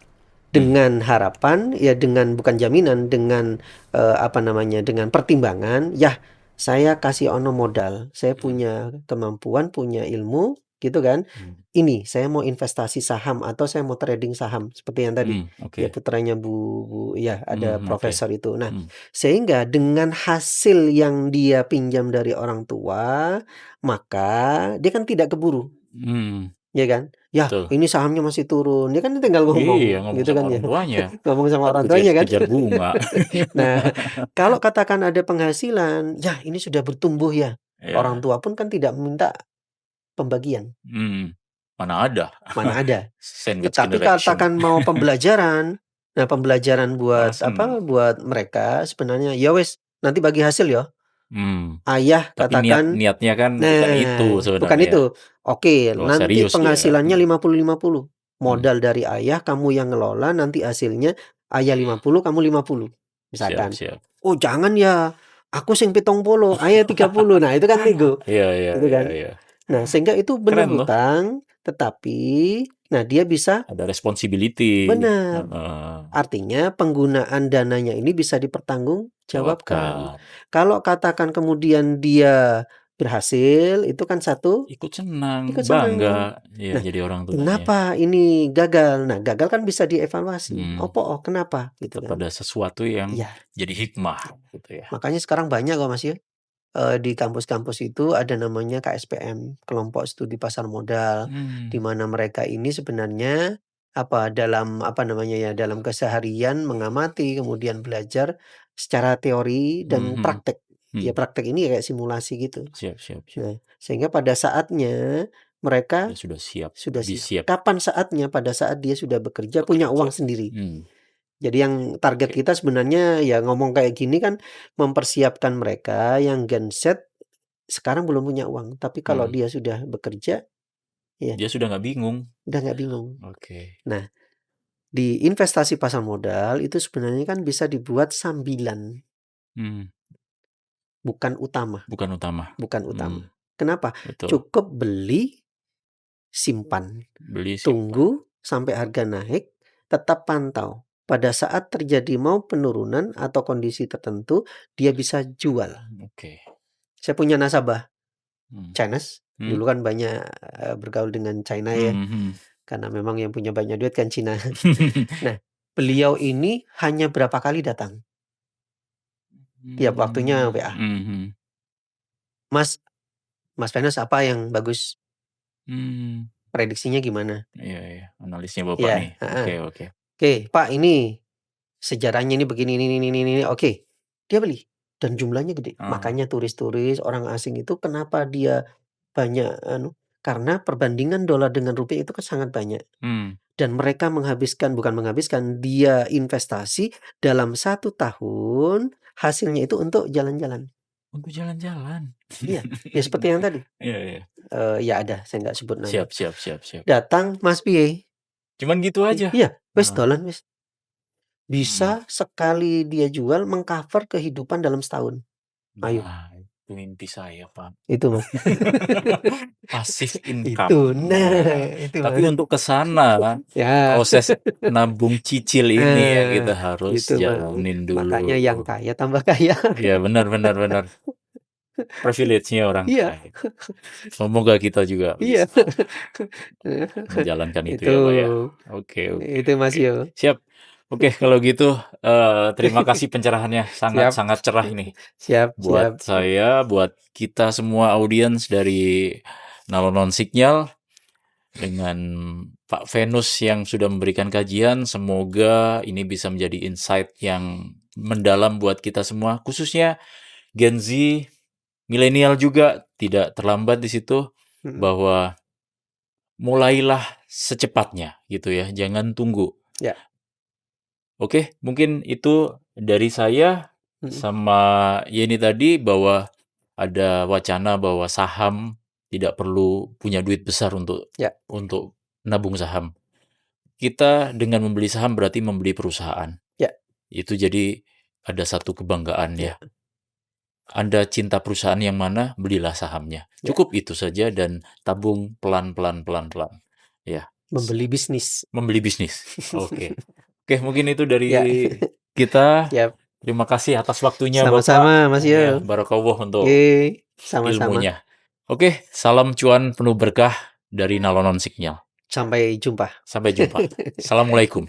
Dengan harapan ya, dengan bukan jaminan, dengan apa namanya, dengan pertimbangan ya, saya kasih ono modal, saya punya kemampuan, punya ilmu gitu kan, ini saya mau investasi saham atau saya mau trading saham seperti yang tadi ya, Oke. putranya ya ada Oke. profesor itu. Nah, sehingga dengan hasil yang dia pinjam dari orang tua, maka dia kan tidak keburu, ya kan? Ya, Betul. ini sahamnya masih turun. Dia kan tinggal Iya, ngomong, ngomong gitu sama kan ya. orang tuanya. Ngomong sama Ntar orang tuanya kan. kejar bunga. Nah, kalau katakan ada penghasilan, ya ini sudah bertumbuh ya. Orang Ya. tua pun kan tidak meminta pembagian. Mana ada. Mana ada. Sandwich Tetapi generation. katakan mau pembelajaran. Nah, pembelajaran Malah buat seneng. apa? Buat mereka sebenarnya ya wes, nanti bagi hasil ya. Ayah Tapi niat katakan, niatnya kan bukan itu nah, bukan sebenarnya. itu. Oke, Kalau nanti serius dia. penghasilannya 50-50. Hmm. Modal dari ayah, kamu yang ngelola, nanti hasilnya ayah 50, kamu 50. Siap, Misalkan. siap. Oh, jangan ya. Aku sing 70, ayah 30. Nah, itu kan nego. Iya, iya, Gitu iya, kan. iya. Nah, sehingga itu benar Keren loh. hutang, tetapi nah dia bisa Ada responsibility. benar. Artinya penggunaan dananya ini bisa dipertanggungjawabkan. Jawabkan. Kalau katakan kemudian dia berhasil, itu kan satu, Ikut senang, ikut senang. bangga ya Nah, jadi orang tuanya. kenapa ini gagal? Nah, gagal kan bisa dievaluasi. Kenapa? Gitu Tetap kan. ada sesuatu yang Iya, jadi hikmah gitu ya. makanya sekarang banyak kok Mas ya. Di kampus-kampus itu ada namanya KSPM, Kelompok Studi Pasar Modal, di mana mereka ini sebenarnya dalam apa namanya ya, dalam keseharian mengamati, kemudian belajar secara teori dan Mhm. praktek. Ya praktek ini kayak simulasi gitu. Siap, siap, siap. Nah, sehingga pada saatnya Dia mereka sudah siap, sudah lebih siap. siap Kapan saatnya? Pada saat dia sudah bekerja, punya uang bekerja. sendiri. Jadi yang target Oke. kita sebenarnya ya ngomong kayak gini kan mempersiapkan mereka yang Gen Z sekarang belum punya uang, tapi kalau Hmm. dia sudah bekerja, ya Dia sudah nggak bingung. udah nggak bingung. Oke. Nah, di investasi pasar modal itu sebenarnya kan bisa dibuat sambilan, Hmm. bukan utama Bukan utama. bukan Hmm. utama. Kenapa? Betul. Cukup beli, simpan, Beli simpan. tunggu sampai harga naik, tetap pantau. Pada saat terjadi mau penurunan atau kondisi tertentu, dia bisa jual. Oke. Saya punya nasabah Hmm. Chinese, Hmm. dulu kan banyak, bergaul dengan China ya, Hmm. Hmm. karena memang yang punya banyak duit kan Cina. Nah, beliau ini hanya berapa kali datang, tiap waktunya WA, Hmm. "Mas Mas Venus apa yang bagus? Hmm. Prediksinya gimana?" Iya, iya. Analisnya Bapak nih. "Iya, Oke, heeh. oke. Oke, Pak ini sejarahnya ini begini ini." Oke, dia beli dan jumlahnya gede. Ah. Makanya turis-turis, orang asing itu kenapa dia banyak karena perbandingan dolar dengan rupiah itu kan sangat banyak. Hmm. Dan mereka bukan menghabiskan, dia investasi dalam 1 tahun, hasilnya itu untuk jalan-jalan. Untuk jalan-jalan. Iya, ya seperti yang tadi, Iya, iya. ya ada, saya nggak sebut nama. Siap, siap, siap, siap. Datang, "Mas piye?" Cuman gitu aja? Iya, "Wes Heeh. dolan wes." Hmm. Bisa sekali dia jual meng-cover kehidupan dalam setahun. Ayo, Nah, itu mimpi saya, Pak. itu Mas. Passive Itu, income. Nah, itu tapi Mas. untuk ke sana, Ya, proses nabung cicil ini yang kita harus itu Mas. jalanin Makanya yang dulu. kaya tambah kaya. Iya, benar, benar, benar. Privilege-nya orang Iya. kaya. Semoga kita juga Iya. bisa menjalankan itu Itu, ya, Pak ya. Oke, oke, itu Mas oke. Yo. Siap. Oke, kalau gitu terima kasih pencerahannya, Siap, sangat-sangat cerah ini. siap, Buat siap. saya, buat kita semua audiens dari Nalonon Signal, dengan Pak Venus yang sudah memberikan kajian, semoga ini bisa menjadi insight yang mendalam buat kita semua, khususnya Gen Z, milenial juga tidak terlambat di situ, Mhm, bahwa mulailah secepatnya gitu ya, jangan tunggu. ya, Oke, mungkin itu dari saya mhm, sama Yeni tadi, bahwa ada wacana bahwa saham tidak perlu punya duit besar ya, untuk nabung saham. Kita dengan membeli saham berarti membeli perusahaan. ya, Itu jadi ada satu kebanggaan ya, ya. Anda cinta perusahaan yang mana, belilah sahamnya. ya. Cukup itu saja dan tabung pelan-pelan pelan-pelan. Ya, Membeli bisnis. membeli bisnis. Oke. Oke, mungkin itu dari Ya, kita. siap. Terima kasih atas waktunya Bapak. Sama-sama Mas Ya, Yo. barakallah untuk Oke, sama-sama. ilmunya. Oke, salam cuan penuh berkah dari Nalonon Signal. Sampai jumpa. Sampai jumpa. Assalamualaikum.